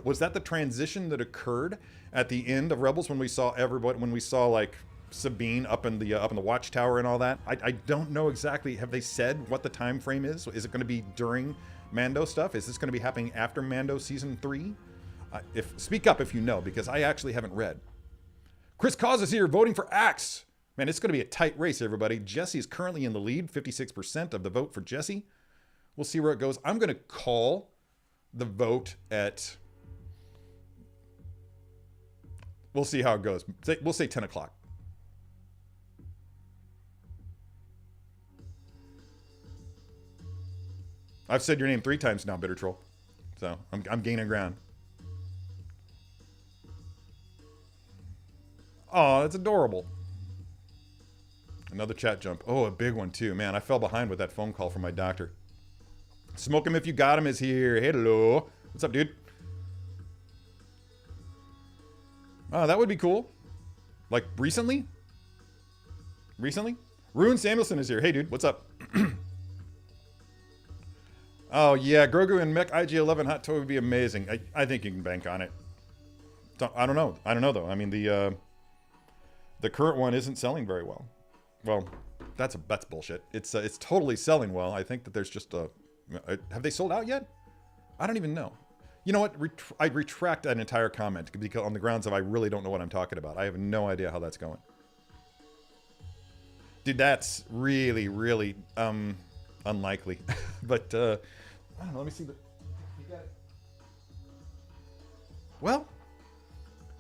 Was that the transition that occurred at the end of Rebels when we saw everybody, when we saw like Sabine up in the watchtower and all that? I don't know exactly. Have they said what the time frame is? Is it going to be during Mando stuff? Is this going to be happening after Mando season 3? If speak up if you know, because I actually haven't read. Chris Cause is here voting for Axe. Man, it's going to be a tight race, everybody. Jesse is currently in the lead, 56% of the vote for Jesse. We'll see where it goes. I'm going to call the vote at... We'll see how it goes. We'll say 10 o'clock. I've said your name 3 times now, Bitter Troll. So I'm gaining ground. Oh, that's adorable. Another chat jump. Oh, a big one too. Man, I fell behind with that phone call from my doctor. Smoke him if you got him is here. Hello. What's up, dude? Oh, that would be cool. Like, recently? Recently? Rune Samuelson is here. Hey, dude. What's up? Oh, yeah. Grogu and Mech IG-11 Hot Toy would be amazing. I think you can bank on it. I don't know. I don't know, though. I mean, the current one isn't selling very well. Well, that's bullshit. It's totally selling well. I think that there's just a... Have they sold out yet? I don't even know. You know what? I'd retract an entire comment because on the grounds of I really don't know what I'm talking about. I have no idea how that's going. Dude, that's really, really unlikely. But, I don't know. Let me see. You got it. Well,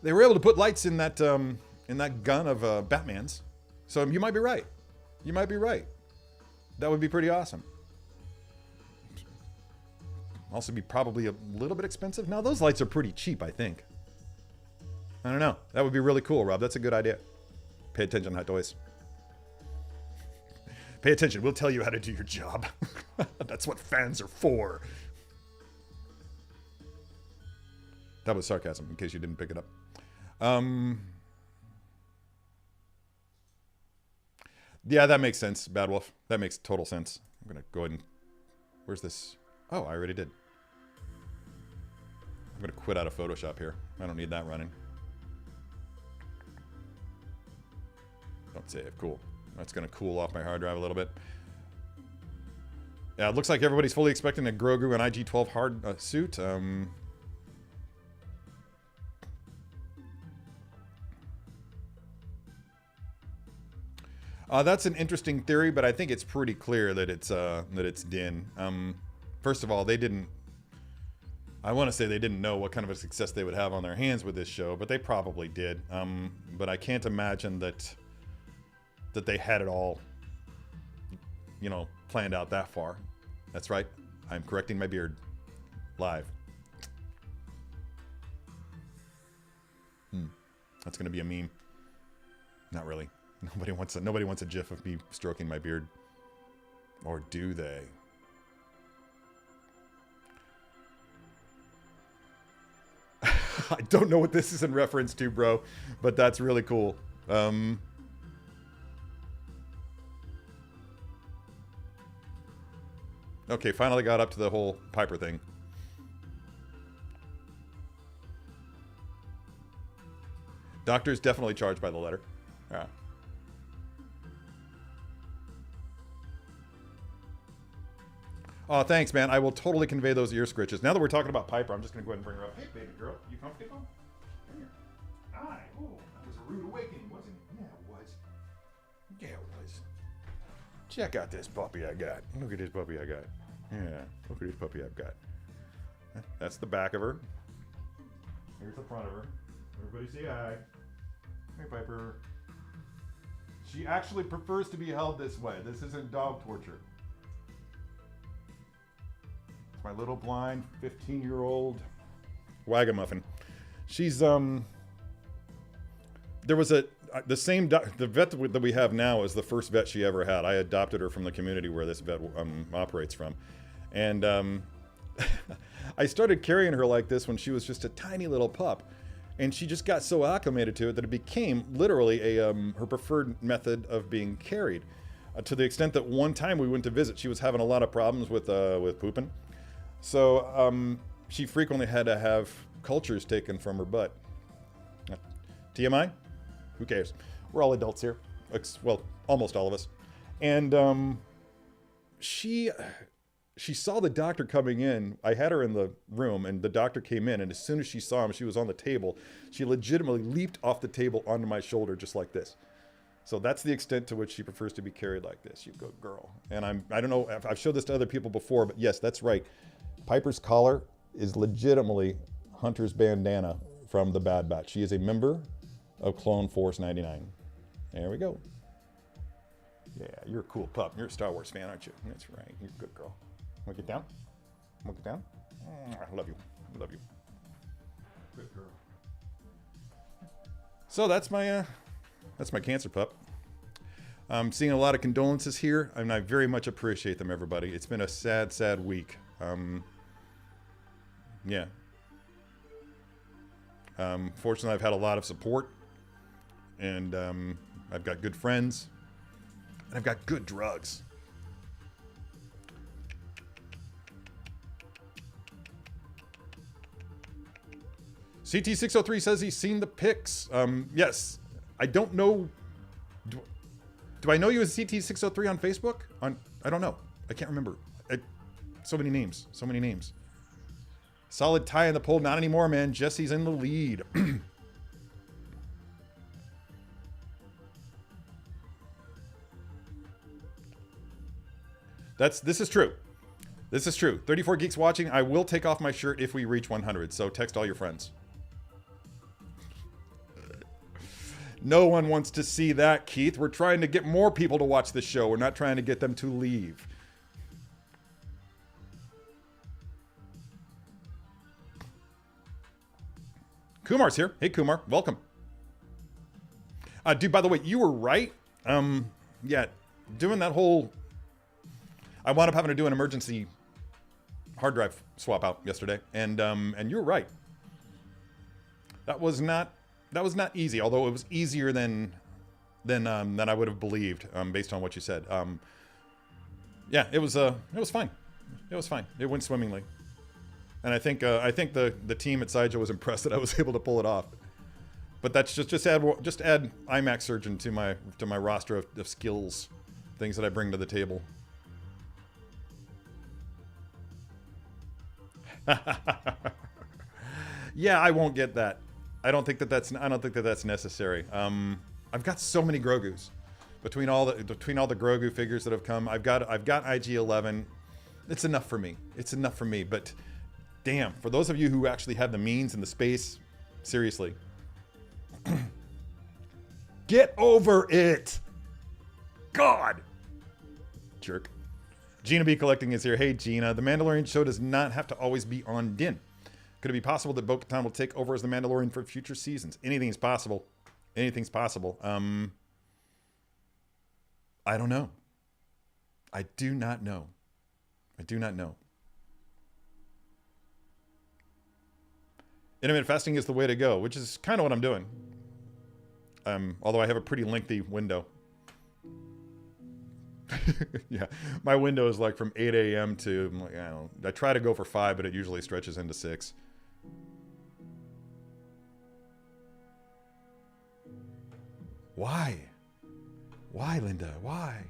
they were able to put lights in that gun of Batman's. So you might be right. You might be right. That would be pretty awesome. Also be probably a little bit expensive. Now, those lights are pretty cheap, I think. I don't know. That would be really cool, Rob. That's a good idea. Pay attention, Hot Toys. Pay attention. We'll tell you how to do your job. That's what fans are for. That was sarcasm, in case you didn't pick it up. Yeah, that makes sense, Bad Wolf. That makes total sense. I'm going to go ahead and... Where's this? Oh, I already did. I'm going to quit out of Photoshop here. I don't need that running. Don't save. Cool. That's going to cool off my hard drive a little bit. Yeah, it looks like everybody's fully expecting a Grogu and IG-12 hard suit. That's an interesting theory, but I think it's pretty clear that it's Din. First of all, they didn't... I want to say they didn't know what kind of a success they would have on their hands with this show, but they probably did. But I can't imagine that they had it all, you know, planned out that far. That's right. I'm correcting my beard. Live. That's going to be a meme. Not really. Nobody wants a gif of me stroking my beard. Or do they? I don't know what this is in reference to, bro, but that's really cool. Okay, finally got up to the whole Piper thing. Doctor's definitely charged by the letter. Yeah. Oh, thanks, man. I will totally convey those ear scritches. Now that we're talking about Piper, I'm just going to go ahead and bring her up. Hey, baby girl. You comfortable? Come here. Hi. Oh, that was a rude awakening, wasn't it? Yeah, it was. Yeah, it was. Check out this puppy I got. Look at this puppy I got. Yeah, look at this puppy I've got. That's the back of her. Here's the front of her. Everybody say hi. Hey, Piper. She actually prefers to be held this way. This isn't dog torture. My little blind 15-year-old wagamuffin. She's there was the vet that we have now is the first vet she ever had. I adopted her from the community where this vet operates from, and I started carrying her like this when she was just a tiny little pup, and she just got so acclimated to it that it became literally her preferred method of being carried, to the extent that one time we went to visit, she was having a lot of problems with pooping. So she frequently had to have cultures taken from her butt. TMI? Who cares? We're all adults here. Well, almost all of us. And she saw the doctor coming in. I had her in the room, and the doctor came in, and as soon as she saw him, she was on the table. She legitimately leaped off the table onto my shoulder just like this. So that's the extent to which she prefers to be carried like this. You good girl. And I don't know if I've showed this to other people before, but yes, that's right. Piper's collar is legitimately Hunter's bandana from the Bad Batch. She is a member of Clone Force 99. There we go. Yeah, you're a cool pup. You're a Star Wars fan, aren't you? That's right. You're a good girl. Want to get down? Want to get down? I love you. I love you. Good girl. So that's my cancer pup. I'm seeing a lot of condolences here, and I very much appreciate them, everybody. It's been a sad, sad week. Yeah. Fortunately, I've had a lot of support, and I've got good friends, and I've got good drugs. CT603 says he's seen the pics. Yes. I don't know. Do I know you as CT603 on Facebook? I don't know. I can't remember. So many names. So many names. Solid tie in the poll. Not anymore, man. Jesse's in the lead. This is true. This is true. 34 Geeks watching. I will take off my shirt if we reach 100. So text all your friends. No one wants to see that, Keith. We're trying to get more people to watch the show. We're not trying to get them to leave. Kumar's here. Hey, Kumar. Welcome. Dude, by the way, you were right. Yeah, doing that whole... I wound up having to do an emergency hard drive swap out yesterday, and you were right. That was not easy, although it was easier than I would have believed, based on what you said. Yeah, it was fine. It was fine. It went swimmingly, and I think the team at Sideshow was impressed that I was able to pull it off. But that's just add IMAX surgeon to my roster of skills, things that I bring to the table. Yeah, I won't get that. I don't think that that's necessary. I've got so many Grogus between all the Grogu figures that have come. I've got IG-11. It's enough for me. It's enough for me. But damn, for those of you who actually have the means and the space, seriously, get over it. God, jerk. Gina B Collecting is here. Hey Gina, the Mandalorian show does not have to always be on Din. Could it be possible that Bo-Katan will take over as the Mandalorian for future seasons? Anything's possible. Anything's possible. I don't know. I do not know. I do not know. Intermittent fasting is the way to go, which is kind of what I'm doing. Although I have a pretty lengthy window. Yeah, my window is like from 8 a.m. to, like, I don't know. I try to go for 5, but it usually stretches into 6. Why? Why, Linda? Why?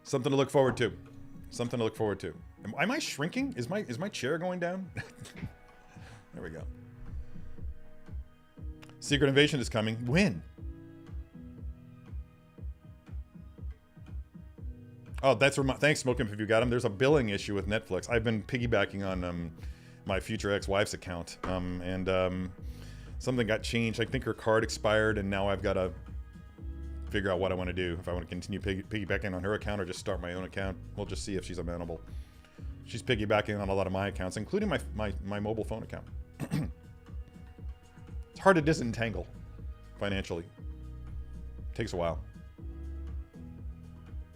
Something to look forward to. Something to look forward to. Am I shrinking? Is my chair going down? There we go. Secret Invasion is coming. When? Oh, that's where thanks, Smoking, if you got him. There's a billing issue with Netflix. I've been piggybacking on my future ex-wife's account, and something got changed. I think her card expired, and now I've got to figure out what I want to do. If I want to continue piggybacking on her account or just start my own account. We'll just see if she's amenable. She's piggybacking on a lot of my accounts, including my mobile phone account. It's hard to disentangle financially. Takes a while.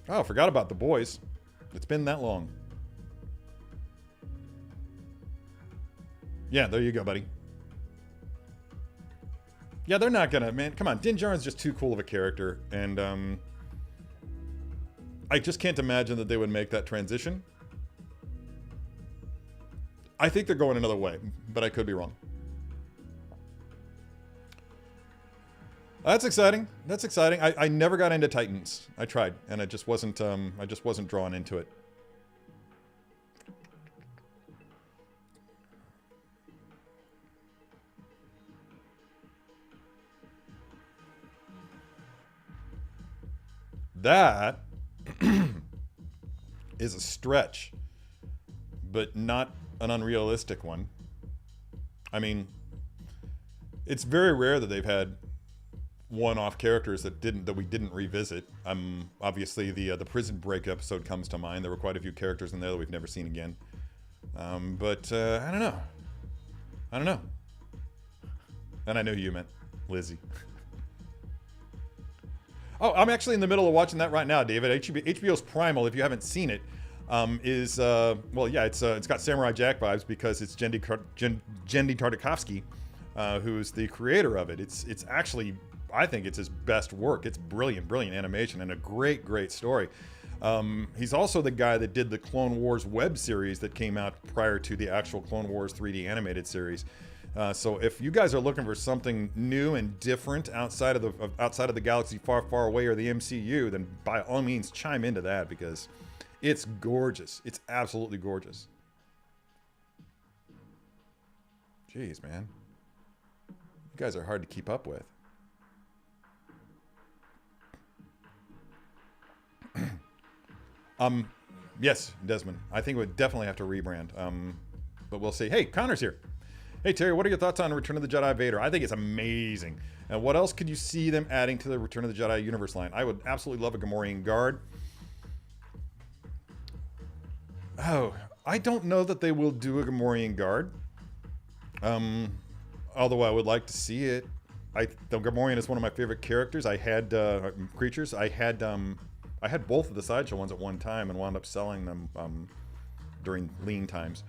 Oh, forgot about the boys. It's been that long. Yeah, there you go, buddy. Yeah, they're not gonna, man. Come on, Din Djarin's just too cool of a character, and I just can't imagine that they would make that transition. I think they're going another way, but I could be wrong. That's exciting. That's exciting. I never got into Titans. I tried, and I just wasn't drawn into it. That is a stretch, but not an unrealistic one. I mean, it's very rare that they've had one-off characters that we didn't revisit. Obviously the Prison Break episode comes to mind. There were quite a few characters in there that we've never seen again. But I don't know. I don't know. And I know who you meant, Lizzie. Oh, I'm actually in the middle of watching that right now, David. HBO's Primal, if you haven't seen it, is well, yeah, it's got Samurai Jack vibes because it's Genndy Tartakovsky, who's the creator of it. It's actually, I think it's his best work. It's brilliant animation and a great story. He's also the guy that did the Clone Wars web series that came out prior to the actual Clone Wars 3D animated series. So if you guys are looking for something new and different outside of the galaxy far away or the MCU, then by all means chime into that because it's gorgeous. It's absolutely gorgeous. Jeez, man. You guys are hard to keep up with. Yes, Desmond. I think we would definitely have to rebrand. But we'll see. Hey, Connor's here. Hey, Terry, what are your thoughts on Return of the Jedi Vader? I think it's amazing. And what else could you see them adding to the Return of the Jedi universe line? I would absolutely love a Gamorrean guard. Oh, I don't know that they will do a Gamorrean guard. Although I would like to see it. The Gamorrean is one of my favorite characters. I had creatures. I had both of the sideshow ones at one time and wound up selling them during lean times.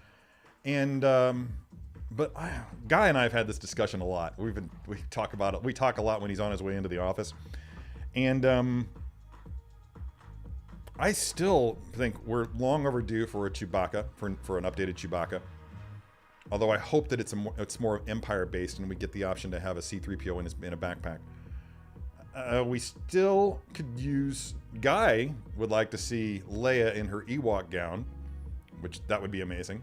And but Guy and I have had this discussion a lot. We talk about it. We talk a lot when he's on his way into the office, and I still think we're long overdue for a Chewbacca, for an updated Chewbacca. Although I hope that it's more Empire based, and we get the option to have a C-3PO in a backpack. We still could use. Guy would like to see Leia in her Ewok gown, which that would be amazing.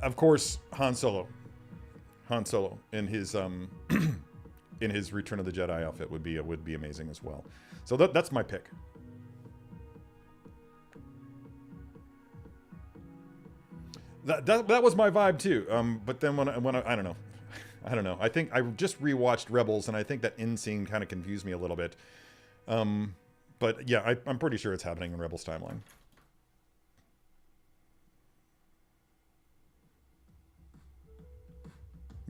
Of course, Han Solo in his in his Return of the Jedi outfit would be amazing as well. So that's my pick. That was my vibe too. But then when I don't know. I think I just rewatched Rebels, and I think that end scene kind of confused me a little bit. But yeah, I'm pretty sure it's happening in Rebels timeline.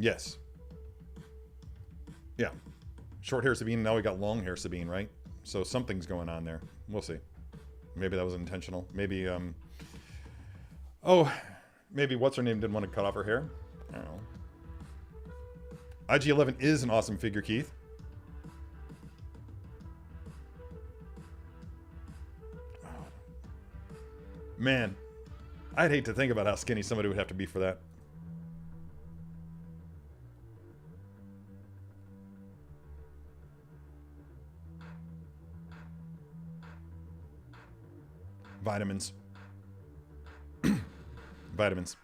Yes. Yeah. Short hair Sabine, now we got long hair Sabine, right? So something's going on there. We'll see. Maybe that was intentional. Maybe, maybe what's her name didn't want to cut off her hair. I don't know. IG-11 is an awesome figure, Keith. Oh. Man, I'd hate to think about how skinny somebody would have to be for that. Vitamins. Vitamins.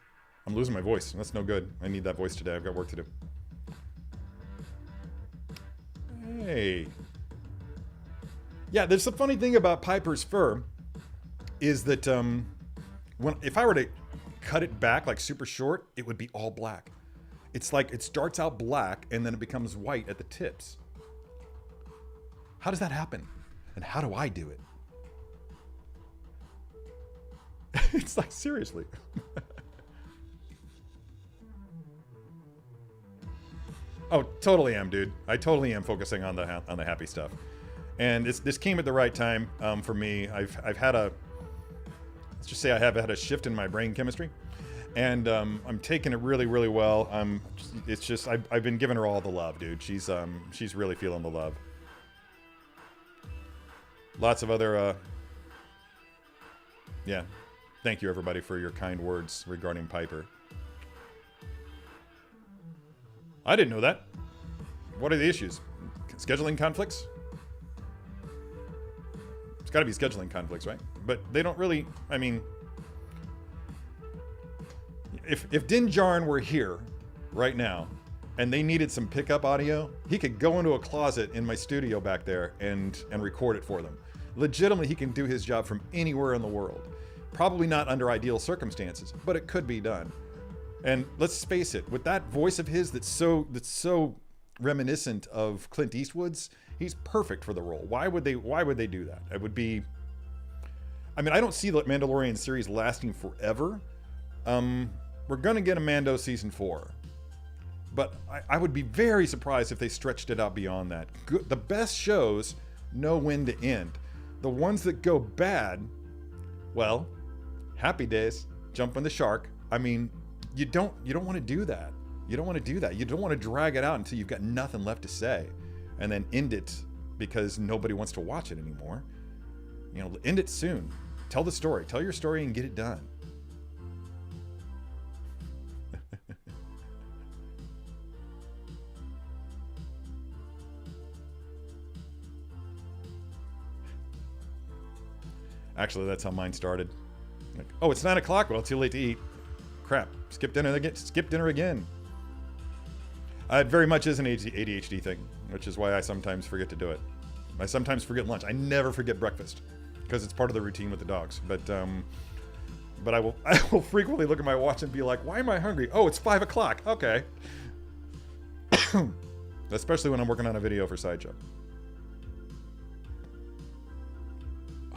I'm losing my voice. That's no good. I need that voice today. I've got work to do. Hey. Yeah, there's the funny thing about Piper's fur is that if I were to cut it back like super short, it would be all black. It's like it starts out black and then it becomes white at the tips. How does that happen? And how do I do it? It's like, seriously. Oh, totally am, dude. I totally am focusing on the happy stuff, and this came at the right time for me. I've had let's just say I have had a shift in my brain chemistry, and I'm taking it really well. It's just I've been giving her all the love, dude. She's really feeling the love. Lots of other Yeah. Thank you, everybody, for your kind words regarding Piper. I didn't know that. What are the issues? Scheduling conflicts? It's got to be scheduling conflicts, right? But they don't really, I mean... If Din Djarin were here right now and they needed some pickup audio, he could go into a closet in my studio back there and record it for them. Legitimately, he can do his job from anywhere in the world. Probably not under ideal circumstances, but it could be done. And let's face it, with that voice of his that's so reminiscent of Clint Eastwood's, he's perfect for the role. Why would they do that? It would be... I mean, I don't see the Mandalorian series lasting forever. We're going to get a Mando season 4. But I would be very surprised if they stretched it out beyond that. The best shows know when to end. The ones that go bad, well, Happy Days, Jump on the Shark. I mean, you don't want to do that. You don't want to do that. You don't want to drag it out until you've got nothing left to say and then end it because nobody wants to watch it anymore. You know, end it soon. Tell the story. Tell your story and get it done. Actually, that's how mine started. Like, oh, it's 9 o'clock. Well, it's too late to eat. Crap. Skip dinner again. It very much is an ADHD thing, which is why I sometimes forget to do it. I sometimes forget lunch. I never forget breakfast because it's part of the routine with the dogs. But I will frequently look at my watch and be like, why am I hungry? Oh, it's 5 o'clock. Okay. Especially when I'm working on a video for Sideshow.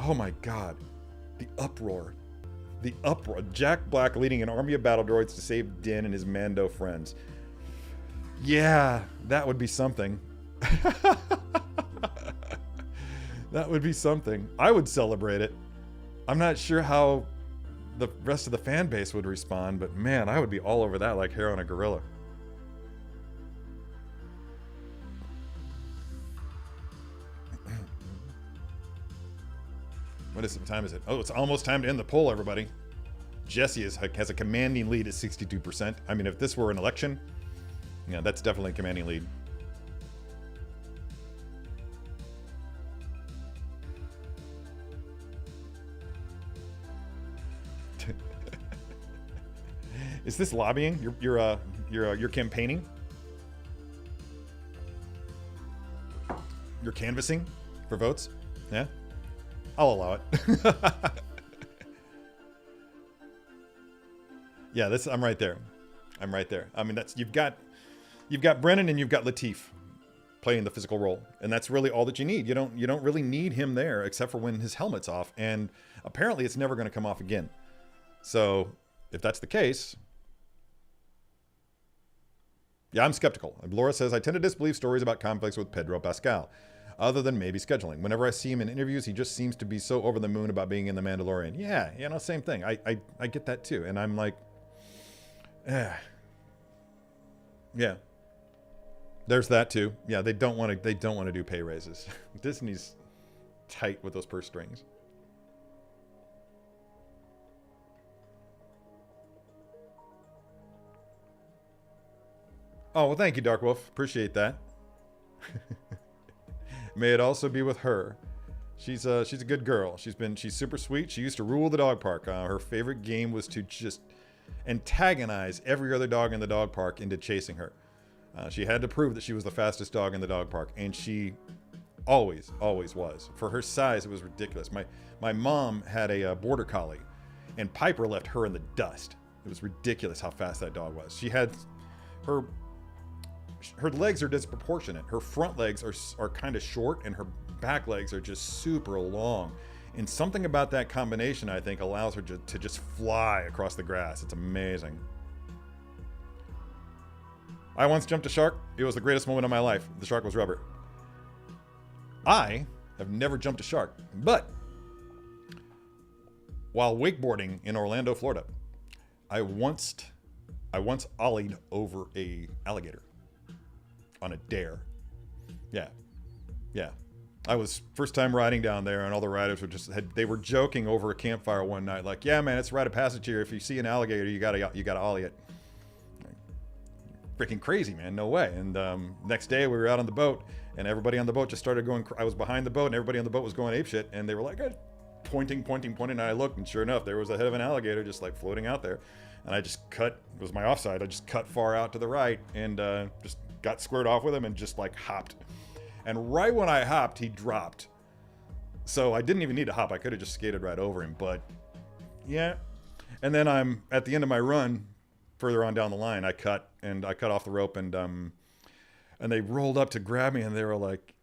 Oh my God, the uproar. The uproar. Jack Black leading an army of battle droids to save Din and his Mando friends. Yeah, that would be something. That would be something. I would celebrate it. I'm not sure how the rest of the fan base would respond, but man, I would be all over that like hair on a gorilla. What time is it? Oh, it's almost time to end the poll, everybody. Jesse has a commanding lead at 62%. I mean, if this were an election, yeah, that's definitely a commanding lead. Is this lobbying? You're campaigning? You're canvassing for votes? Yeah? I'll allow it. Yeah, I'm right there. I'm right there. I mean, you've got Brennan and you've got Lateef playing the physical role, and that's really all that you need. You don't really need him there except for when his helmet's off, and apparently it's never going to come off again. So if that's the case, yeah, I'm skeptical. Laura says, I tend to disbelieve stories about conflicts with Pedro Pascal, other than maybe scheduling. Whenever I see him in interviews, he just seems to be so over the moon about being in The Mandalorian. Yeah, same thing. I get that too. And I'm like, yeah. There's that too. Yeah, they don't want to do pay raises. Disney's tight with those purse strings. Oh, well, thank you, Dark Wolf. Appreciate that. May it also be with her. She's a good girl. She's super sweet. She used to rule the dog park. Her favorite game was to just antagonize every other dog in the dog park into chasing her. She had to prove that she was the fastest dog in the dog park, and she always was. For her size, it was ridiculous. My mom had a border collie, and Piper left her in the dust. It was ridiculous how fast that dog was. She had her legs are disproportionate. Her front legs are kind of short, and her back legs are just super long. And something about that combination, I think, allows her to just fly across the grass. It's amazing. I once jumped a shark. It was the greatest moment of my life. The shark was rubber. I have never jumped a shark, but while wakeboarding in Orlando, Florida, I once ollied over a alligator on a dare. Yeah. I was first time riding down there, and all the riders were they were joking over a campfire one night, like, "Yeah, man, it's a rite of passage here. If you see an alligator, you gotta ollie it." Freaking crazy, man! No way. And next day we were out on the boat, and everybody on the boat just started going. I was behind the boat, and everybody on the boat was going apeshit, and they were like, pointing. And I looked, and sure enough, there was a head of an alligator just like floating out there. And I just cut. It was my offside. I just cut far out to the right, and just got squared off with him, and just like hopped. And right when I hopped, he dropped. So I didn't even need to hop. I could have just skated right over him. But yeah. And then I'm at the end of my run, further on down the line, I cut off the rope, and they rolled up to grab me, and they were like,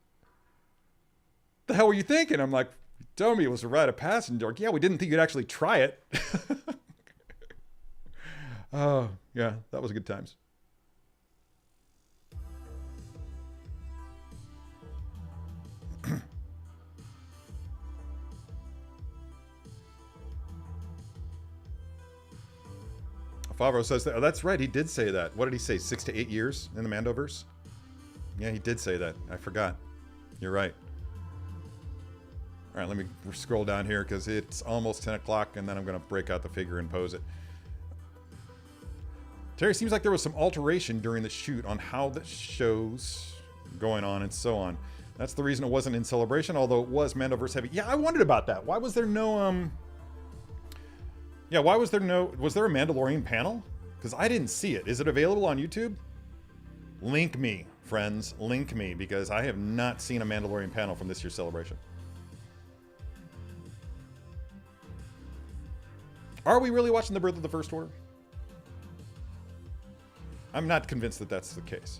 "The hell were you thinking?" I'm like, "You told me it was a rite of passage." Like, "Yeah, we didn't think you'd actually try it." Oh, yeah, that was good times. Favreau says that. Oh, that's right. He did say that. What did he say? 6 to 8 years in the Mandoverse? Yeah, he did say that. I forgot. You're right. All right, let me scroll down here because it's almost 10 o'clock, and then I'm going to break out the figure and pose it. Terry, seems like there was some alteration during the shoot on how the show's going on and so on. That's the reason it wasn't in Celebration, although it was Mandoverse heavy. Yeah, I wondered about that. Why was there no, yeah, why was there no... Was there a Mandalorian panel? Because I didn't see it. Is it available on YouTube? Link me, friends. Link me, because I have not seen a Mandalorian panel from this year's Celebration. Are we really watching the birth of the First Order? I'm not convinced that that's the case.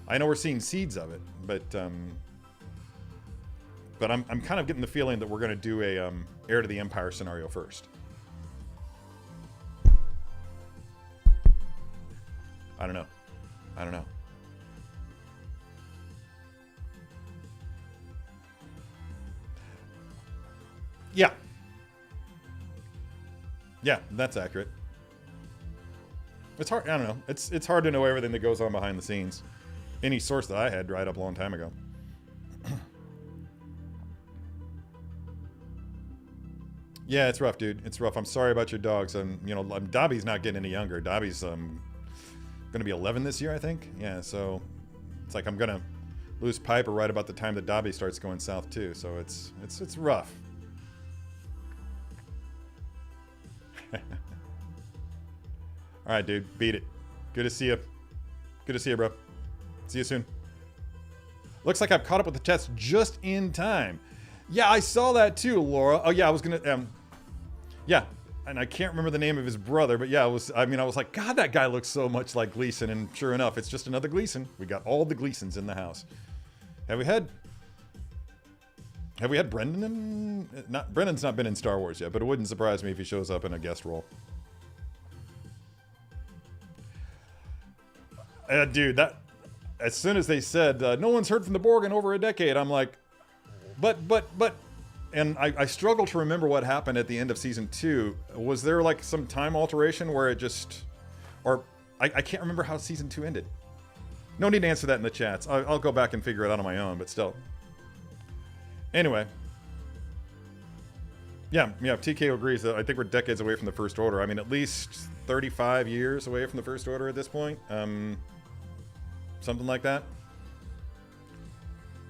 I know we're seeing seeds of it, but I'm kind of getting the feeling that we're going to do a Heir to the Empire scenario first. I don't know. I don't know. Yeah. Yeah, that's accurate. It's hard. I don't know. It's hard to know everything that goes on behind the scenes. Any source that I had dried up a long time ago. Yeah, it's rough, dude. It's rough. I'm sorry about your dogs. You know, Dobby's not getting any younger. Dobby's going to be 11 this year, I think. Yeah, so it's like I'm gonna lose Piper right about the time that Dobby starts going south too. So it's rough. All right, dude, beat it. Good to see you. Good to see you, bro. See you soon. Looks like I've caught up with the test just in time. Yeah, I saw that too, Laura. Oh yeah, I was gonna, yeah, and I can't remember the name of his brother, but yeah, I was like, God, that guy looks so much like Gleason, and sure enough, it's just another Gleason. We got all the Gleasons in the house. Have we had Brendan? Brendan's not been in Star Wars yet, but it wouldn't surprise me if he shows up in a guest role. Dude, that as soon as they said no one's heard from the Borg in over a decade, I'm like, but, and I struggle to remember what happened at the end of season 2. Was there like some time alteration where it just, or I can't remember how season 2 ended. No need to answer that in the chats. I'll go back and figure it out on my own, but still. Anyway. Yeah, TKO agrees that I think we're decades away from the First Order. I mean, at least 35 years away from the First Order at this point. Something like that.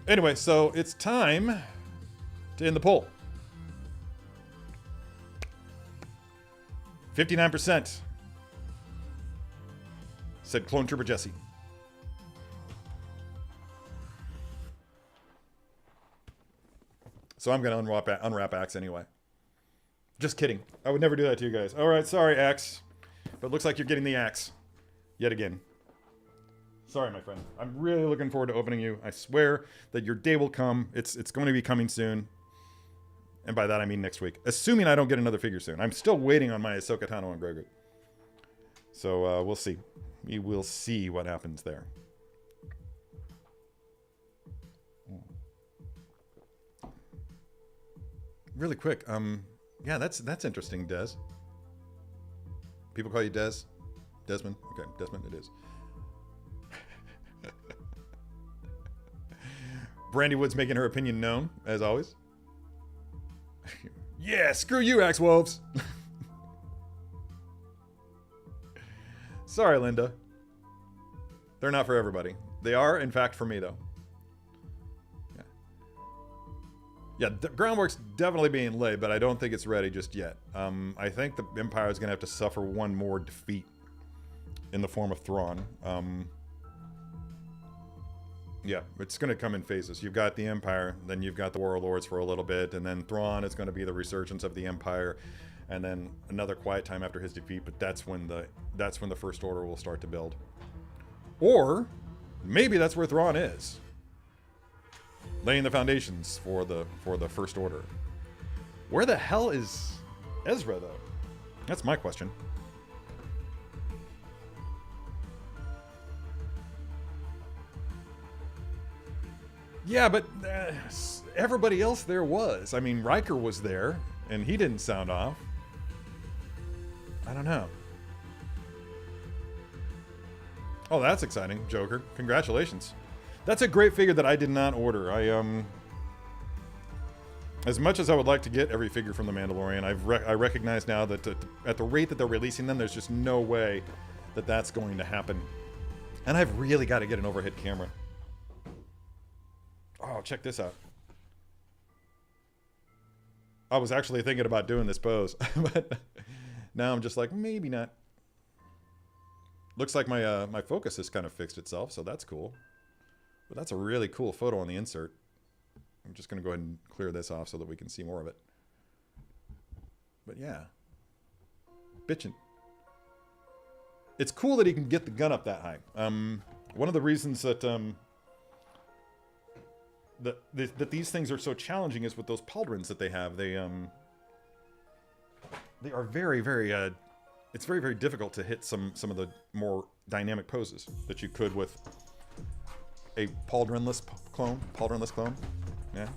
Anyway, so it's time to end the poll. 59% said Clone Trooper Jesse. So I'm going to unwrap Axe anyway. Just kidding. I would never do that to you guys. All right, sorry, Axe. But it looks like you're getting the Axe. Yet again. Sorry, my friend. I'm really looking forward to opening you. I swear that your day will come. It's going to be coming soon. And by that, I mean next week. Assuming I don't get another figure soon. I'm still waiting on my Ahsoka Tano and Grogu. So we'll see. We will see what happens there. Really quick. Yeah, that's interesting, Des. People call you Des? Desmond? Okay, Desmond it is. Brandy Wood's making her opinion known, as always. Yeah, screw you, Axe Woves. Sorry, Linda. They're not for everybody. They are, in fact, for me, though. Yeah, the groundwork's definitely being laid, but I don't think it's ready just yet. I think the Empire is going to have to suffer one more defeat in the form of Thrawn. Yeah, it's going to come in phases. You've got the Empire, then you've got the Warlords for a little bit, and then Thrawn is going to be the resurgence of the Empire, and then another quiet time after his defeat. But that's when the First Order will start to build. Or maybe that's where Thrawn is, laying the foundations for the First Order. Where the hell is Ezra, though? That's my question. Yeah, but everybody else there was. I mean, Riker was there, and he didn't sound off. I don't know. Oh, that's exciting, Joker. Congratulations. That's a great figure that I did not order. As much as I would like to get every figure from The Mandalorian, I recognize now that at the rate that they're releasing them, there's just no way that that's going to happen. And I've really got to get an overhead camera. Oh, check this out. I was actually thinking about doing this pose, but now I'm just like, maybe not. Looks like my focus has kind of fixed itself, so that's cool. But that's a really cool photo on the insert. I'm just going to go ahead and clear this off so that we can see more of it. But yeah. Bitchin'. It's cool that he can get the gun up that high. One of the reasons that that these things are so challenging is with those pauldrons that they have. They are very, very... it's very, very difficult to hit some of the more dynamic poses that you could with a pauldronless clone. Yeah.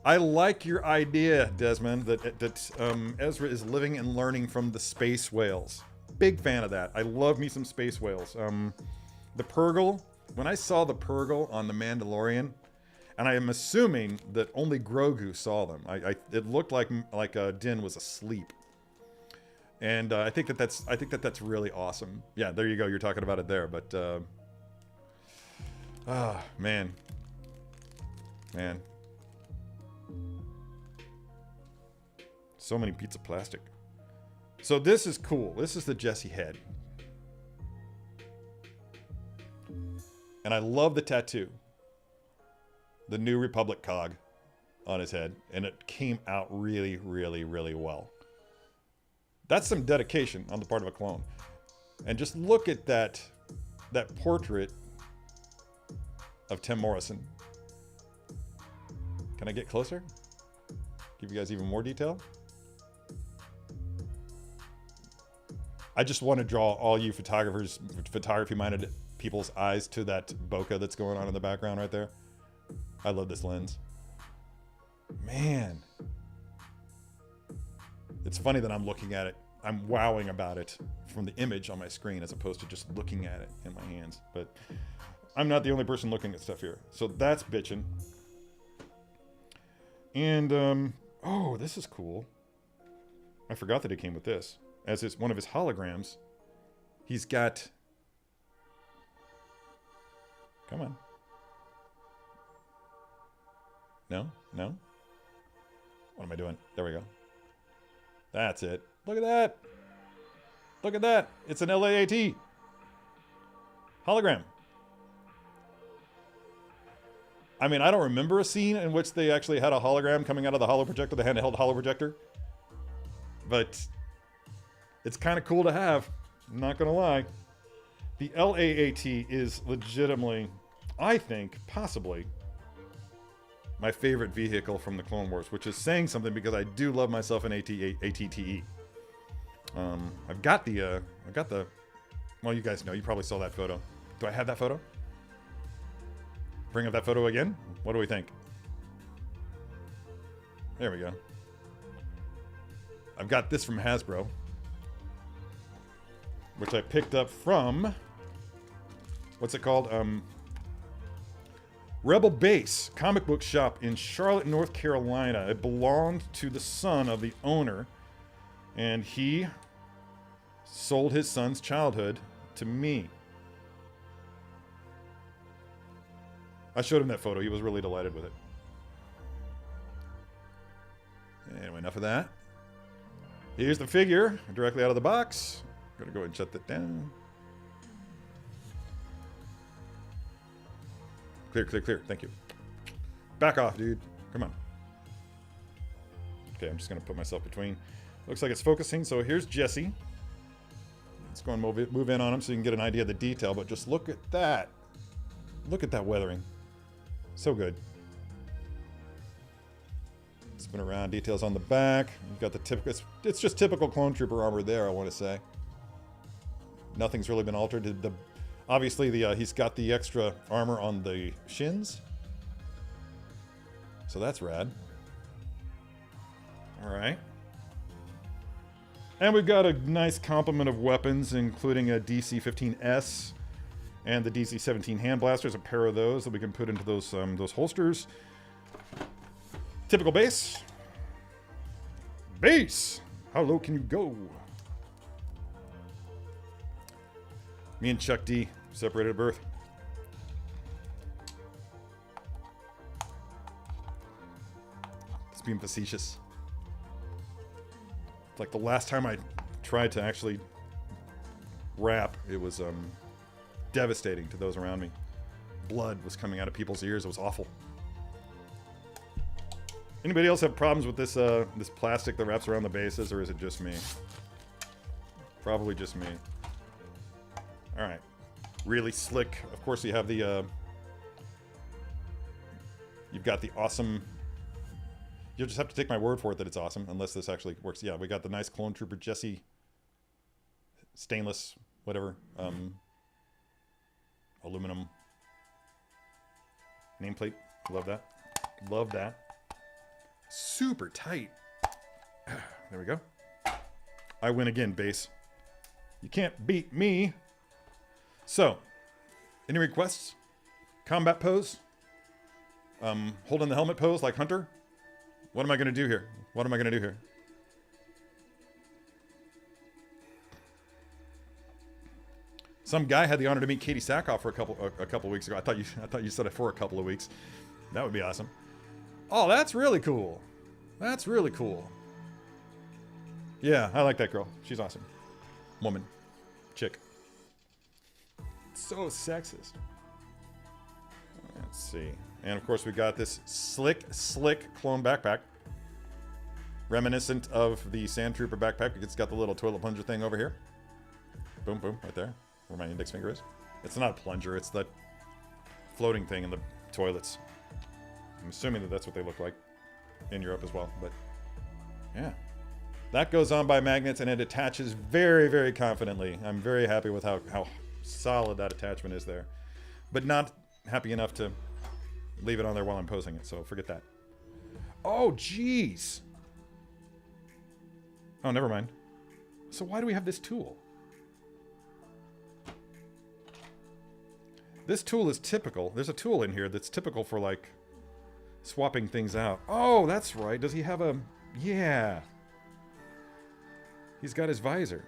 I like your idea, Desmond, that Ezra is living and learning from the space whales. Big fan of that. I love me some space whales. The Purrgil, when I saw the Purrgil on The Mandalorian, and I am assuming that only Grogu saw them. It looked like Din was asleep. And I think that's really awesome. Yeah, there you go. You're talking about it there, but man. So many pieces of plastic. So this is cool. This is the Jesse head. And I love the tattoo. The New Republic cog on his head. And it came out really, really, really well. That's some dedication on the part of a clone. And just look at that portrait of Tim Morrison. Can I get closer? Give you guys even more detail? I just want to draw all you photography-minded people's eyes to that bokeh that's going on in the background right there. I love this lens. Man. It's funny that I'm looking at it. I'm wowing about it from the image on my screen as opposed to just looking at it in my hands. But I'm not the only person looking at stuff here. So that's bitchin'. And, oh, this is cool. I forgot that it came with this. As it's one of his holograms, he's got... Come on. No? No? What am I doing? There we go. That's it. Look at that. Look at that. It's an LAAT. Hologram. I mean, I don't remember a scene in which they actually had a hologram coming out of the holo projector, the handheld holo projector. But it's kind of cool to have. I'm not going to lie. The LAAT is legitimately, I think, possibly my favorite vehicle from the Clone Wars, which is saying something because I do love myself an ATTE. I've got the, well, you guys know, you probably saw that photo. Do I have that photo? Bring up that photo again? What do we think? There we go. I've got this from Hasbro, which I picked up from, what's it called? Rebel Base, comic book shop in Charlotte, North Carolina. It belonged to the son of the owner, and he sold his son's childhood to me. I showed him that photo. He was really delighted with it. Anyway, enough of that. Here's the figure directly out of the box. I'm gonna go ahead and shut that down. Clear, clear, clear. Thank you. Back off, dude. Come on. Okay, I'm just gonna put myself between. Looks like it's focusing. So here's Jesse. Let's go and move in on him so you can get an idea of the detail. But just look at that. Look at that weathering. So good. Spin around. Details on the back. You've got the typical. It's just typical clone trooper armor there, I want to say. Nothing's really been altered. Obviously, he's got the extra armor on the shins. So that's rad. Alright. And we've got a nice complement of weapons, including a DC-15S and the DC-17 hand blasters, a pair of those that we can put into those holsters. Typical base. Base! How low can you go? Me and Chuck D separated at birth. It's being facetious. It's like the last time I tried to actually rap, it was devastating to those around me. Blood was coming out of people's ears. It was awful. Anybody else have problems with this this plastic that wraps around the bases, or is it just me? Probably just me. All right, really slick. Of course, you have the you've got the awesome. You'll just have to take my word for it that it's awesome, unless this actually works. Yeah, we got the nice clone trooper Jesse stainless, whatever, aluminum nameplate. Love that. Love that. Super tight. There we go. I win again, base. You can't beat me. So, any requests? Combat pose? Holding the helmet pose like Hunter? What am I going to do here? What am I going to do here? Some guy had the honor to meet Katie Sackhoff for a couple weeks ago. I thought you said it for a couple of weeks. That would be awesome. Oh, that's really cool. That's really cool. Yeah, I like that girl. She's awesome. Woman. Chick. So sexist. Let's see. And of course we got this slick clone backpack. Reminiscent of the Sand Trooper backpack. It's got the little toilet plunger thing over here. Boom, boom, right there. Where my index finger is. It's not a plunger, it's that floating thing in the toilets. I'm assuming that that's what they look like in Europe as well, but yeah. That goes on by magnets and it attaches very, very confidently. I'm very happy with how solid that attachment is there. But not happy enough to leave it on there while I'm posing it, so forget that. Oh, jeez. Oh, never mind. So why do we have this tool? This tool is typical. There's a tool in here that's typical for, like, swapping things out. Oh, that's right. Does he have a... Yeah. He's got his visor.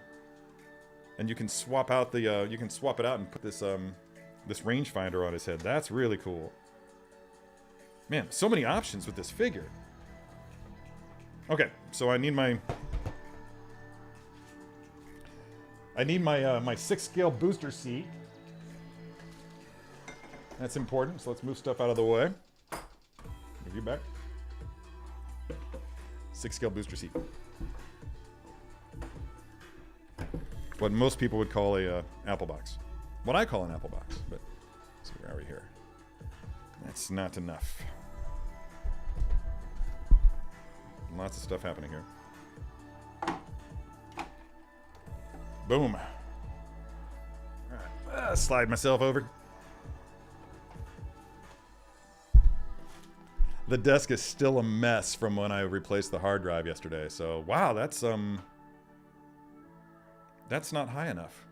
And you can swap out the, you can swap it out and put this, this rangefinder on his head. That's really cool. Man, so many options with this figure. Okay, so I need my... my 6-scale booster seat. That's important, so let's move stuff out of the way. Move you back. 6-scale booster seat. What most people would call a apple box. What I call an apple box, but so where are we here? That's not enough. Lots of stuff happening here. Boom. All right, slide myself over. The desk is still a mess from when I replaced the hard drive yesterday. So, wow, that's not high enough.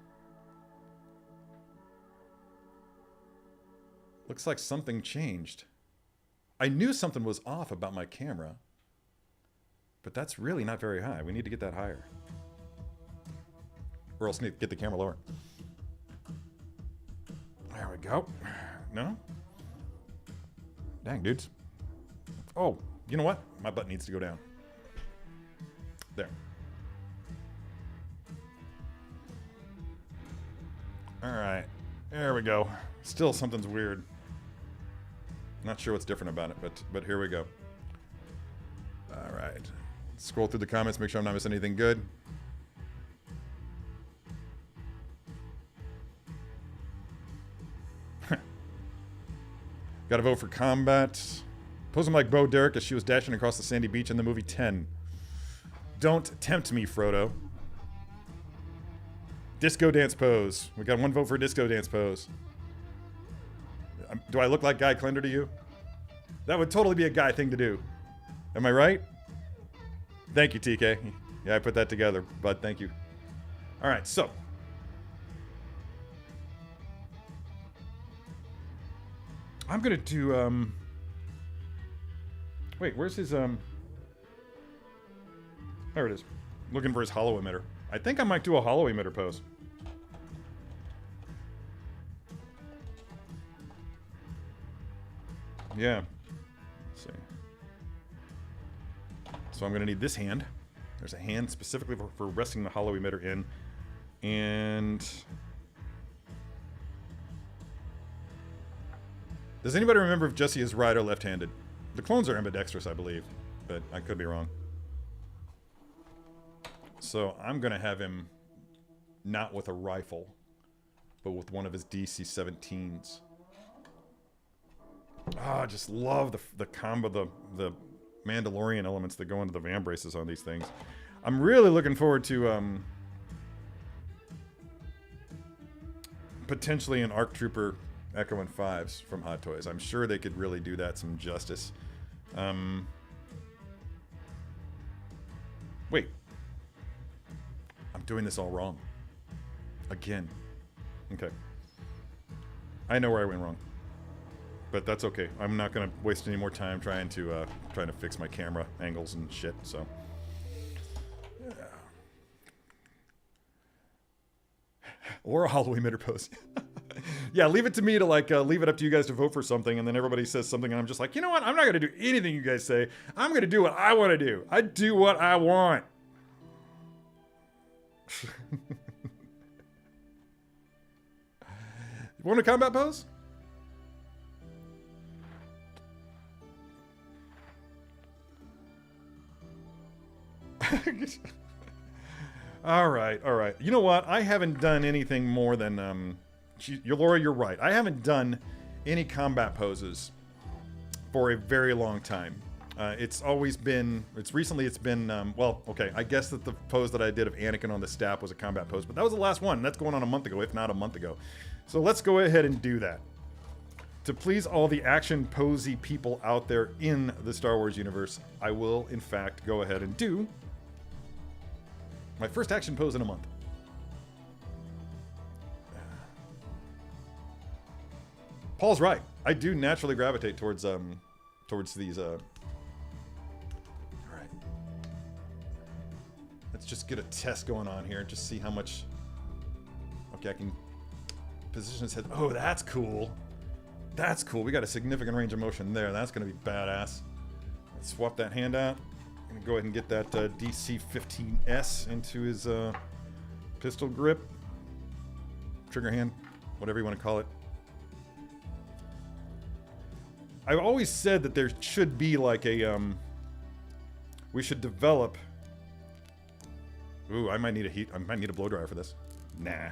Looks like something changed. I knew something was off about my camera, but that's really not very high. We need to get that higher. Or else need to get the camera lower. There we go. No? Dang, dudes. Oh, you know what? My butt needs to go down. There. Alright. There we go. Still something's weird. Not sure what's different about it, but here we go. Alright. Scroll through the comments, make sure I'm not missing anything good. Gotta vote for combat. Pose him like Bo Derek as she was dashing across the sandy beach in the movie 10. Don't tempt me, Frodo. Disco dance pose. We got one vote for disco dance pose. Do I look like Guy Klender to you? That would totally be a guy thing to do. Am I right? Thank you, TK. Yeah, I put that together, bud. Thank you. All right, so. I'm going to do, wait, where's his, there it is. Looking for his hollow emitter. I think I might do a hollow emitter pose. Yeah. Let's see. So I'm going to need this hand. There's a hand specifically for resting the hollow emitter in. And does anybody remember if Jesse is right or left-handed? The clones are ambidextrous, I believe, but I could be wrong. So I'm going to have him not with a rifle, but with one of his DC-17s. Ah, I just love the combo, the Mandalorian elements that go into the van braces on these things. I'm really looking forward to potentially an ARC Trooper Echo and 5s from Hot Toys. I'm sure they could really do that some justice. Wait. I'm doing this all wrong. Again. Okay. I know where I went wrong. But that's okay. I'm not going to waste any more time trying to fix my camera angles and shit, so. Yeah. Or a hollow emitter pose. Yeah, leave it to me to leave it up to you guys to vote for something, and then everybody says something, and I'm just like, you know what? I'm not going to do anything you guys say. I'm going to do what I want to do. I do what I want. You want a combat pose? All right. You know what? I haven't done anything more than Laura, you're right. I haven't done any combat poses for a very long time. It's been, well, okay, I guess that the pose that I did of Anakin on the staff was a combat pose, but that was the last one. That's going on a month ago, if not a month ago. So let's go ahead and do that. To please all the action posy people out there in the Star Wars universe, I will, in fact, go ahead and do my first action pose in a month. Paul's right. I do naturally gravitate towards these. All right. Let's just get a test going on here. Just see how much. Okay, I can position his head. Oh, that's cool. That's cool. We got a significant range of motion there. That's going to be badass. Let's swap that hand out. I'm going to go ahead and get that DC-15S into his pistol grip. Trigger hand. Whatever you want to call it. I've always said that there should be like a, we should develop. Ooh, I might need a blow dryer for this. Nah.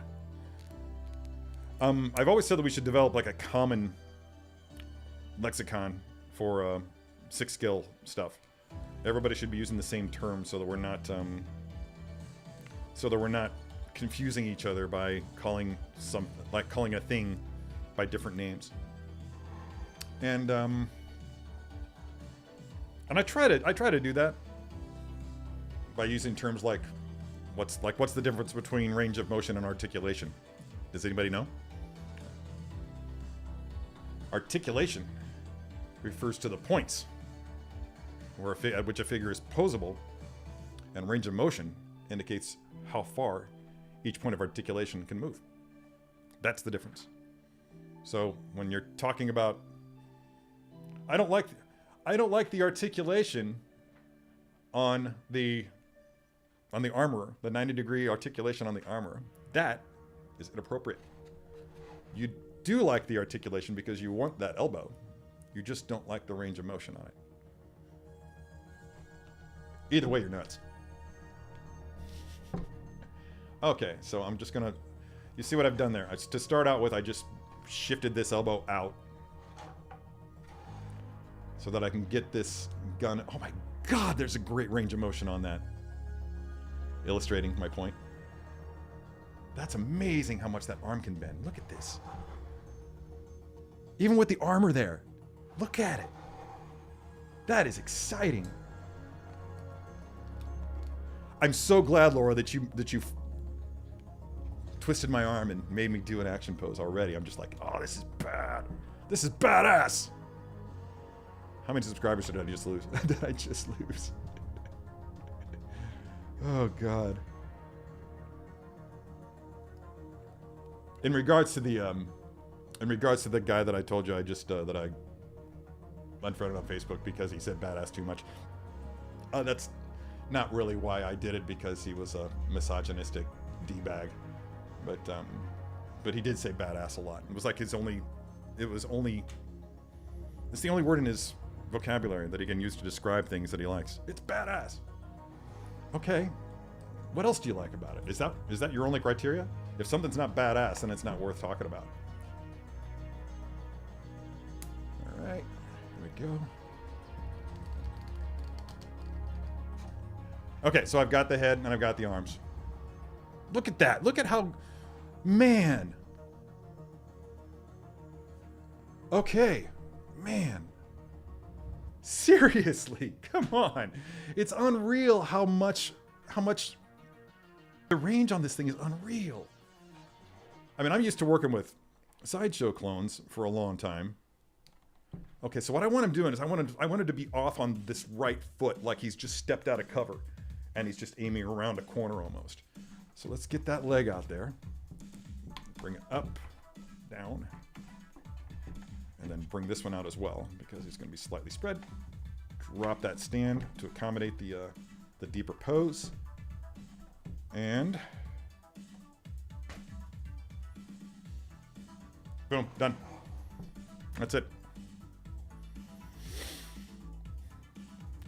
I've always said that we should develop like a common lexicon for 6 skill stuff. Everybody should be using the same term so that we're not confusing each other by calling a thing by different names. And I try to do that by using terms like what's the difference between range of motion and articulation? Does anybody know? Articulation refers to the points at which a figure is posable, and range of motion indicates how far each point of articulation can move. That's the difference. So when you're talking about, I don't like the articulation on the armorer, the 90-degree articulation on the armorer. That is inappropriate. You do like the articulation because you want that elbow. You just don't like the range of motion on it. Either way, you're nuts. Okay, so I'm just gonna, you see what I've done there? To start out with, I just shifted this elbow out so that I can get this gun. Oh my God, there's a great range of motion on that. Illustrating my point. That's amazing how much that arm can bend. Look at this. Even with the armor there. Look at it. That is exciting. I'm so glad, Laura, that you twisted my arm and made me do an action pose already. I'm just like, oh, this is bad. This is badass. How many subscribers did I just lose? Did I just lose? Oh God. In regards to the guy that I told you I just that I unfriended on Facebook because he said badass too much. That's not really why I did it, because he was a misogynistic d-bag. But he did say badass a lot. It was like it's the only word in his vocabulary that he can use to describe things that he likes. It's badass. Okay. What else do you like about it? Is that your only criteria? If something's not badass, then it's not worth talking about. All right. Here we go. Okay, so I've got the head and I've got the arms. Look at that. Look at how... Man. Okay. Man. Seriously. Come on. It's unreal how much... The range on this thing is unreal. I mean, I'm used to working with sideshow clones for a long time. Okay, so what I want him doing is I wanted to be off on this right foot, like he's just stepped out of cover. And he's just aiming around a corner almost. So let's get that leg out there. Bring it up, down. And then bring this one out as well, because he's going to be slightly spread. Drop that stand to accommodate the deeper pose. And... boom, done. That's it.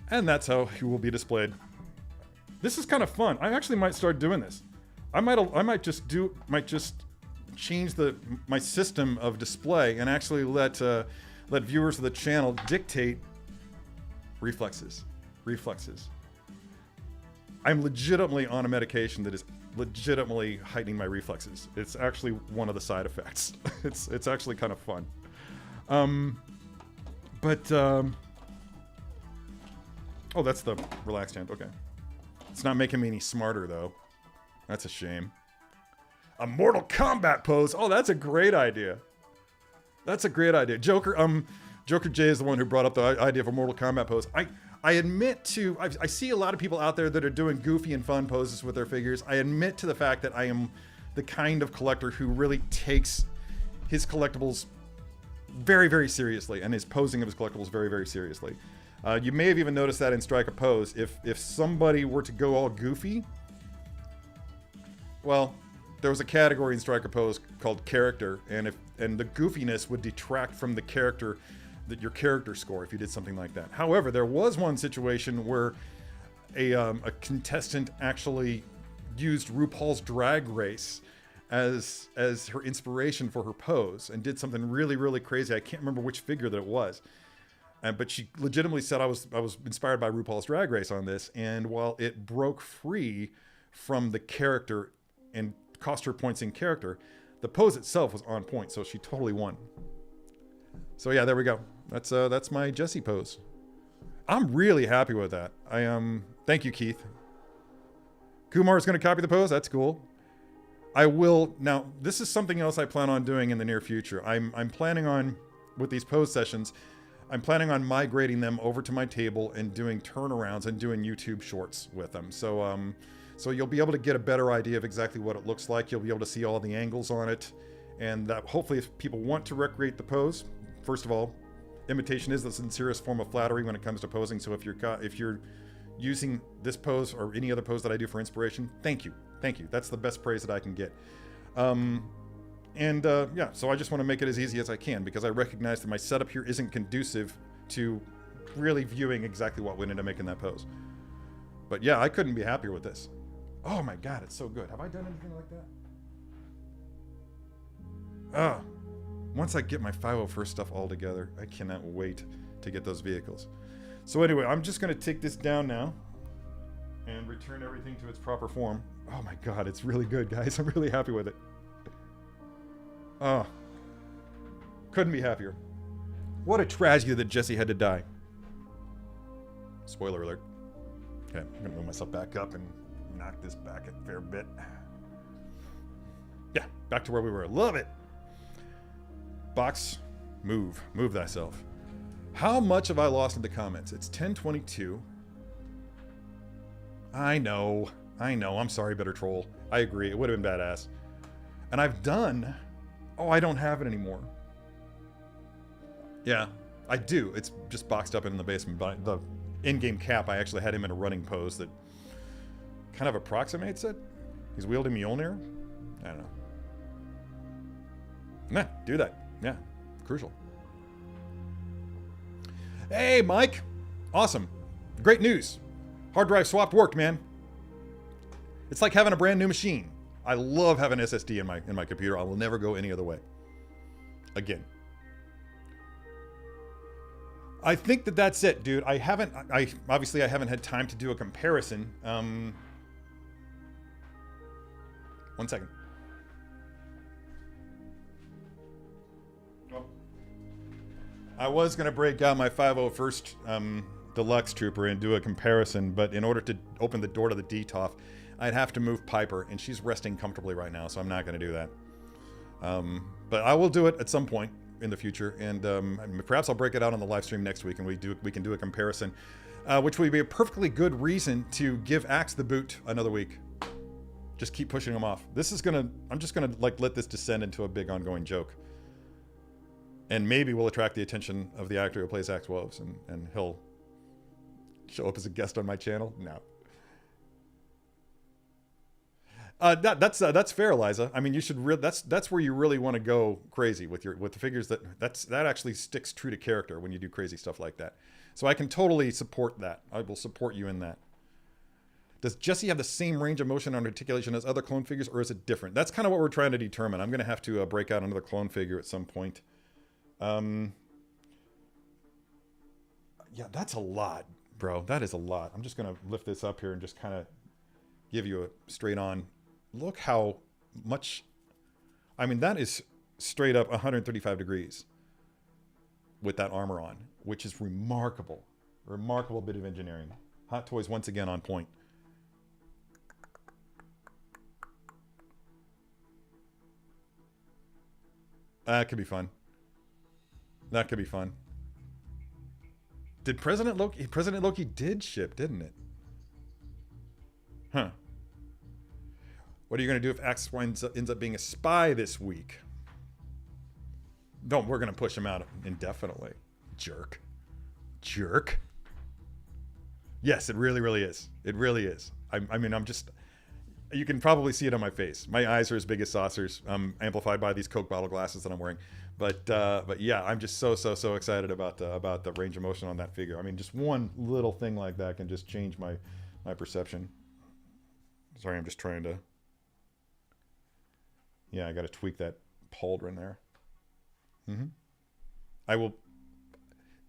And that's how he will be displayed. This is kind of fun. I actually might start doing this. I might just change my system of display and actually let viewers of the channel dictate reflexes. I'm legitimately on a medication that is legitimately heightening my reflexes. It's actually one of the side effects. It's actually kind of fun. Oh, that's the relaxed hand. Okay. It's not making me any smarter, though. That's a shame. A Mortal Kombat pose. Oh, that's a great idea. That's a great idea. Joker J is the one who brought up the idea of a Mortal Kombat pose. I admit to... I see a lot of people out there that are doing goofy and fun poses with their figures. I admit to the fact that I am the kind of collector who really takes his collectibles very, very seriously, and his posing of his collectibles very, very seriously. You may have even noticed that in Strike a Pose. If somebody were to go all goofy, well, there was a category in Strike a Pose called character, and the goofiness would detract from the character, your character score if you did something like that. However, there was one situation where a contestant actually used RuPaul's Drag Race as her inspiration for her pose and did something really, really crazy. I can't remember which figure that it was. But she legitimately said I was inspired by RuPaul's Drag Race on this, and while it broke free from the character and cost her points in character, the pose itself was on point, so she totally won. So yeah, there we go. That's my Jesse pose. I'm really happy with that. Thank you, Keith. Kumar's going to copy the pose. That's cool. I will now. This is something else I plan on doing in the near future. I'm planning on with these pose sessions, I'm planning on migrating them over to my table and doing turnarounds and doing YouTube shorts with them. So you'll be able to get a better idea of exactly what it looks like. You'll be able to see all the angles on it, and that hopefully, if people want to recreate the pose, first of all, imitation is the sincerest form of flattery when it comes to posing. So if you're using this pose or any other pose that I do for inspiration, thank you. That's the best praise that I can get. Yeah, so I just want to make it as easy as I can, because I recognize that my setup here isn't conducive to really viewing exactly what went into making that pose. But yeah, I couldn't be happier with this. Oh my God, it's so good. Have I done anything like that? Once I get my 501st stuff all together, I cannot wait to get those vehicles. So anyway, I'm just going to take this down now and return everything to its proper form. Oh my God, it's really good, guys. I'm really happy with it. Oh, couldn't be happier. What a tragedy that Jesse had to die. Spoiler alert. Okay, I'm going to move myself back up and knock this back a fair bit. Yeah, back to where we were. Love it. Box, move thyself. How much have I lost in the comments? It's 10:22. I know. I'm sorry, Bitter Troll. I agree. It would have been badass. And I've done... Oh, I don't have it anymore. Yeah, I do. It's just boxed up in the basement. But the in-game cap, I actually had him in a running pose that kind of approximates it. He's wielding Mjolnir. I don't know. Nah, do that. Yeah, crucial. Hey, Mike. Awesome. Great news. Hard drive swapped worked, man. It's like having a brand new machine. I love having SSD in my computer. I will never go any other way. Again. I think that's it, dude. I obviously haven't had time to do a comparison. 1 second. Oh. I was gonna break out my 501st Deluxe Trooper and do a comparison, but in order to open the door to the DTOF, I'd have to move Piper, and she's resting comfortably right now, so I'm not going to do that. But I will do it at some point in the future, and perhaps I'll break it out on the live stream next week, and we can do a comparison, which would be a perfectly good reason to give Axe the boot another week. Just keep pushing him off. I'm just gonna like let this descend into a big ongoing joke, and maybe we'll attract the attention of the actor who plays Axe Woves, and he'll show up as a guest on my channel. No. That's fair, Eliza. I mean, you should. That's where you really want to go crazy with the figures. That actually sticks true to character when you do crazy stuff like that. So I can totally support that. I will support you in that. Does Jesse have the same range of motion and articulation as other clone figures, or is it different? That's kind of what we're trying to determine. I'm going to have to break out another clone figure at some point. Yeah, that's a lot, bro. That is a lot. I'm just going to lift this up here and just kind of give you a straight on. Look how much, I mean, that is straight up 135 degrees with that armor on, which is remarkable. Remarkable bit of engineering. Hot Toys once again on point. That could be fun. That could be fun. Did President Loki did ship, didn't it? Huh. What are you going to do if Axe ends up being a spy this week? No, we're going to push him out indefinitely. Jerk. Yes, it really is. It really is. I mean, I'm just... You can probably see it on my face. My eyes are as big as saucers, amplified by these Coke bottle glasses that I'm wearing. But yeah, I'm just so excited about the range of motion on that figure. I mean, just one little thing like that can just change my perception. Sorry, I'm just trying to... Yeah, I got to tweak that pauldron there. I will...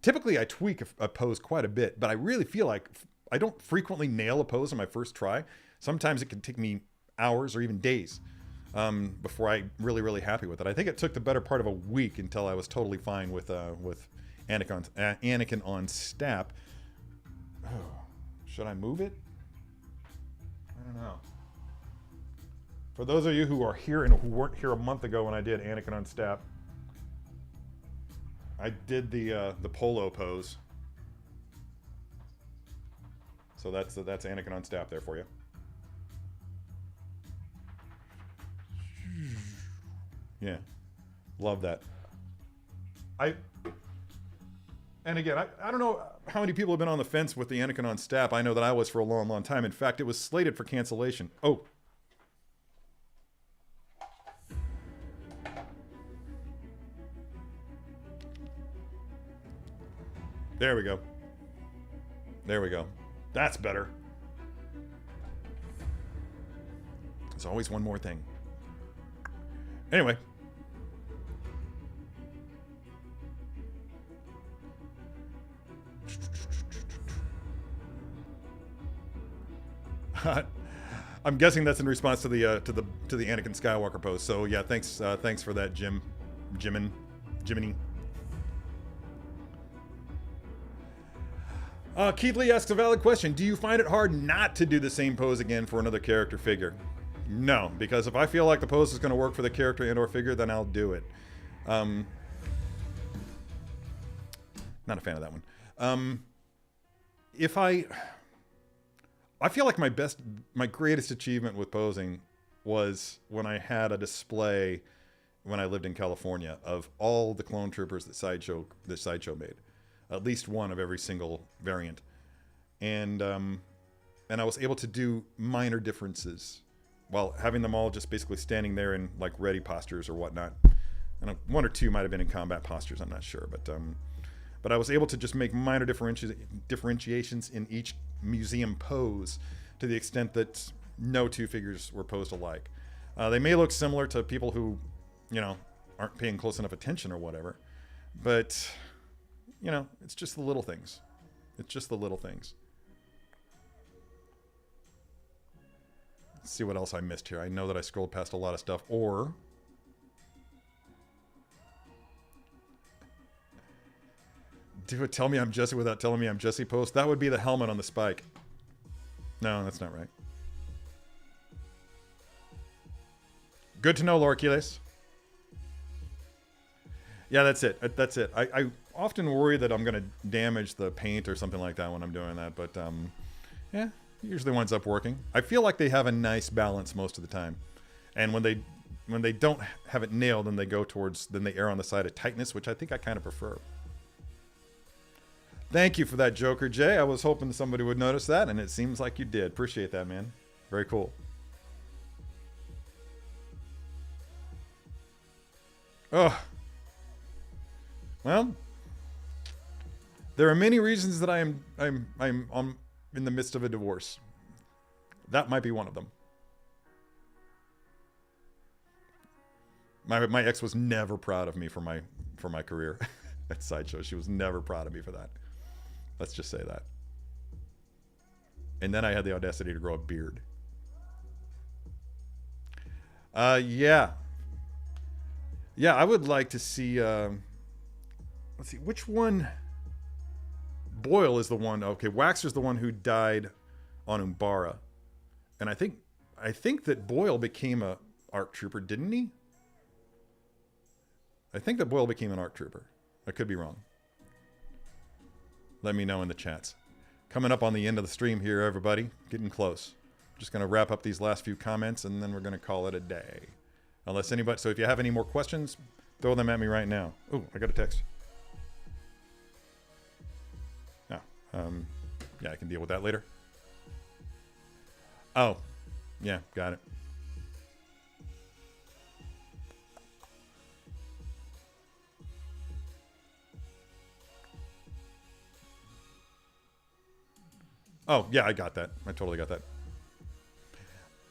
Typically, I tweak a pose quite a bit, but I really feel like I don't frequently nail a pose on my first try. Sometimes it can take me hours or even days before I'm really happy with it. I think it took the better part of a week until I was totally fine with Anakin on Stap. Oh, should I move it? I don't know. For those of you who are here and who weren't here a month ago when I did Anakin on Stap, I did the polo pose. So that's Anakin on staff there for you. Yeah, love that. And again, I don't know how many people have been on the fence with the Anakin on staff. I know that I was for a long, long time. In fact, it was slated for cancellation. Oh. There we go. There we go. That's better. There's always one more thing. Anyway. I'm guessing that's in response to the Anakin Skywalker post. So yeah, thanks for that, Jiminy. Keith Lee asks a valid question. Do you find it hard not to do the same pose again for another character figure? No, because if I feel like the pose is going to work for the character and or figure, then I'll do it. Not a fan of that one. I feel like my greatest achievement with posing was when I had a display when I lived in California of all the clone troopers that Sideshow made, at least one of every single variant, and I was able to do minor differences while having them all just basically standing there in like ready postures or whatnot. And one or two might have been in combat postures, I'm not sure, but I was able to just make minor differentiations in each museum pose to the extent that no two figures were posed alike. They may look similar to people who, aren't paying close enough attention or whatever, but, it's just the little things. It's just the little things. Let's see what else I missed here. I know that I scrolled past a lot of stuff, or... Do it, tell me I'm Jesse without telling me I'm Jesse post. That would be the helmet on the spike. No, that's not right. Good to know, Lorquiles. Yeah, that's it. That's it. I often worry that I'm going to damage the paint or something like that when I'm doing that. But, yeah, usually winds up working. I feel like they have a nice balance most of the time. And when they don't have it nailed, then they err on the side of tightness, which I think I kind of prefer. Thank you for that, Joker Jay. I was hoping somebody would notice that, and it seems like you did. Appreciate that, man. Very cool. Oh. Well, there are many reasons that I'm in the midst of a divorce. That might be one of them. My ex was never proud of me for my career at Sideshow. She was never proud of me for that. Let's just say that. And then I had the audacity to grow a beard. Yeah. Yeah, I would like to see... let's see, which one... Boyle is the one... Okay, Waxer's the one who died on Umbara. And I think that Boyle became a ARC trooper, didn't he? I think that Boyle became an ARC trooper. I could be wrong. Let me know in the chats. Coming up on the end of the stream here, everybody. Getting close. Just going to wrap up these last few comments, and then we're going to call it a day. Unless anybody... So if you have any more questions, throw them at me right now. Oh, I got a text. Oh, yeah, I can deal with that later. Oh, yeah, got it. Oh, yeah, I got that. I totally got that.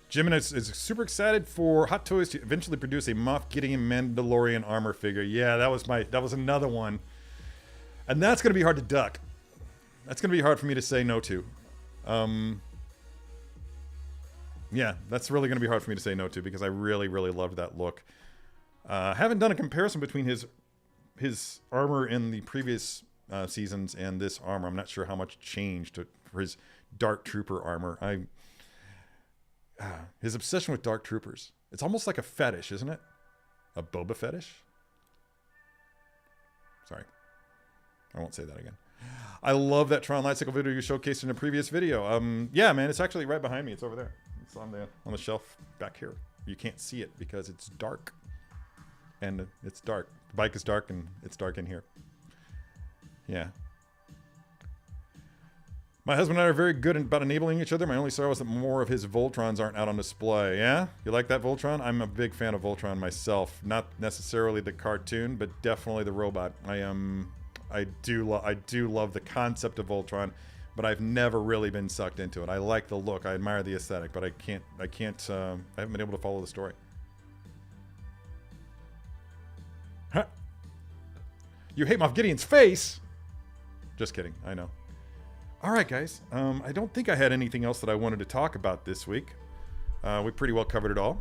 Jim is super excited for Hot Toys to eventually produce a Moff Gideon Mandalorian armor figure. Yeah, that was another one. And that's going to be hard to duck. That's going to be hard for me to say no to. Yeah, that's really going to be hard for me to say no to because I really, really loved that look. Haven't done a comparison between his armor in the previous seasons and this armor. I'm not sure how much changed for his Dark Trooper armor. His obsession with Dark Troopers. It's almost like a fetish, isn't it? A Boba fetish? Sorry. I won't say that again. I love that Tron Lightcycle video you showcased in a previous video. Yeah, man, it's actually right behind me. It's over there. It's on the shelf back here. You can't see it because it's dark. And it's dark. The bike is dark and it's dark in here. Yeah. My husband and I are very good about enabling each other. My only sorrow is that more of his Voltrons aren't out on display. Yeah? You like that Voltron? I'm a big fan of Voltron myself. Not necessarily the cartoon, but definitely the robot. I do love the concept of Voltron, but I've never really been sucked into it. I like the look. I admire the aesthetic, but I haven't been able to follow the story. Huh? You hate Moff Gideon's face? Just kidding. I know. All right, guys. I don't think I had anything else that I wanted to talk about this week. We pretty well covered it all.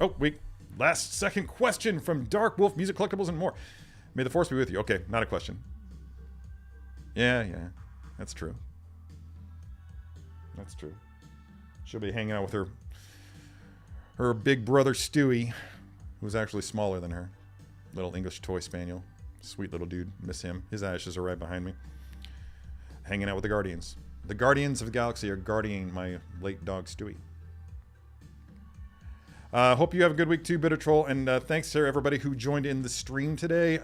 Oh, wait. Last second question from Dark Wolf, Music Collectibles, and more. May the Force be with you. Okay, not a question. Yeah. That's true. That's true. She'll be hanging out with her big brother Stewie, who's actually smaller than her. Little English toy spaniel. Sweet little dude. Miss him. His ashes are right behind me. Hanging out with the Guardians. The Guardians of the Galaxy are guarding my late dog Stewie. Hope you have a good week too, Bitter Troll, and thanks to everybody who joined in the stream today.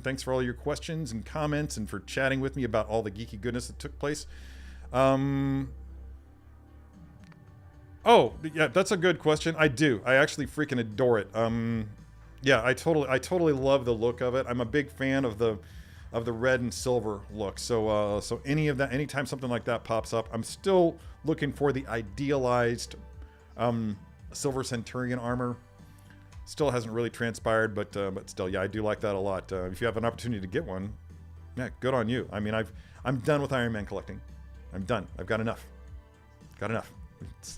Thanks for all your questions and comments and for chatting with me about all the geeky goodness that took place. Oh, yeah, that's a good question. I do. I actually freaking adore it. Yeah, I totally love the look of it. I'm a big fan of the red and silver look. So anytime something like that pops up, I'm still looking for the idealized Silver Centurion armor. Still hasn't really transpired, but still, yeah, I do like that a lot. If you have an opportunity to get one, yeah, good on you. I mean, I'm done with Iron Man collecting. I'm done. I've got enough.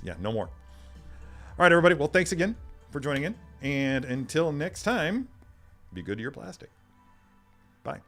Yeah, no more. All right, everybody. Well, thanks again for joining in, and until next time, be good to your plastic. Bye.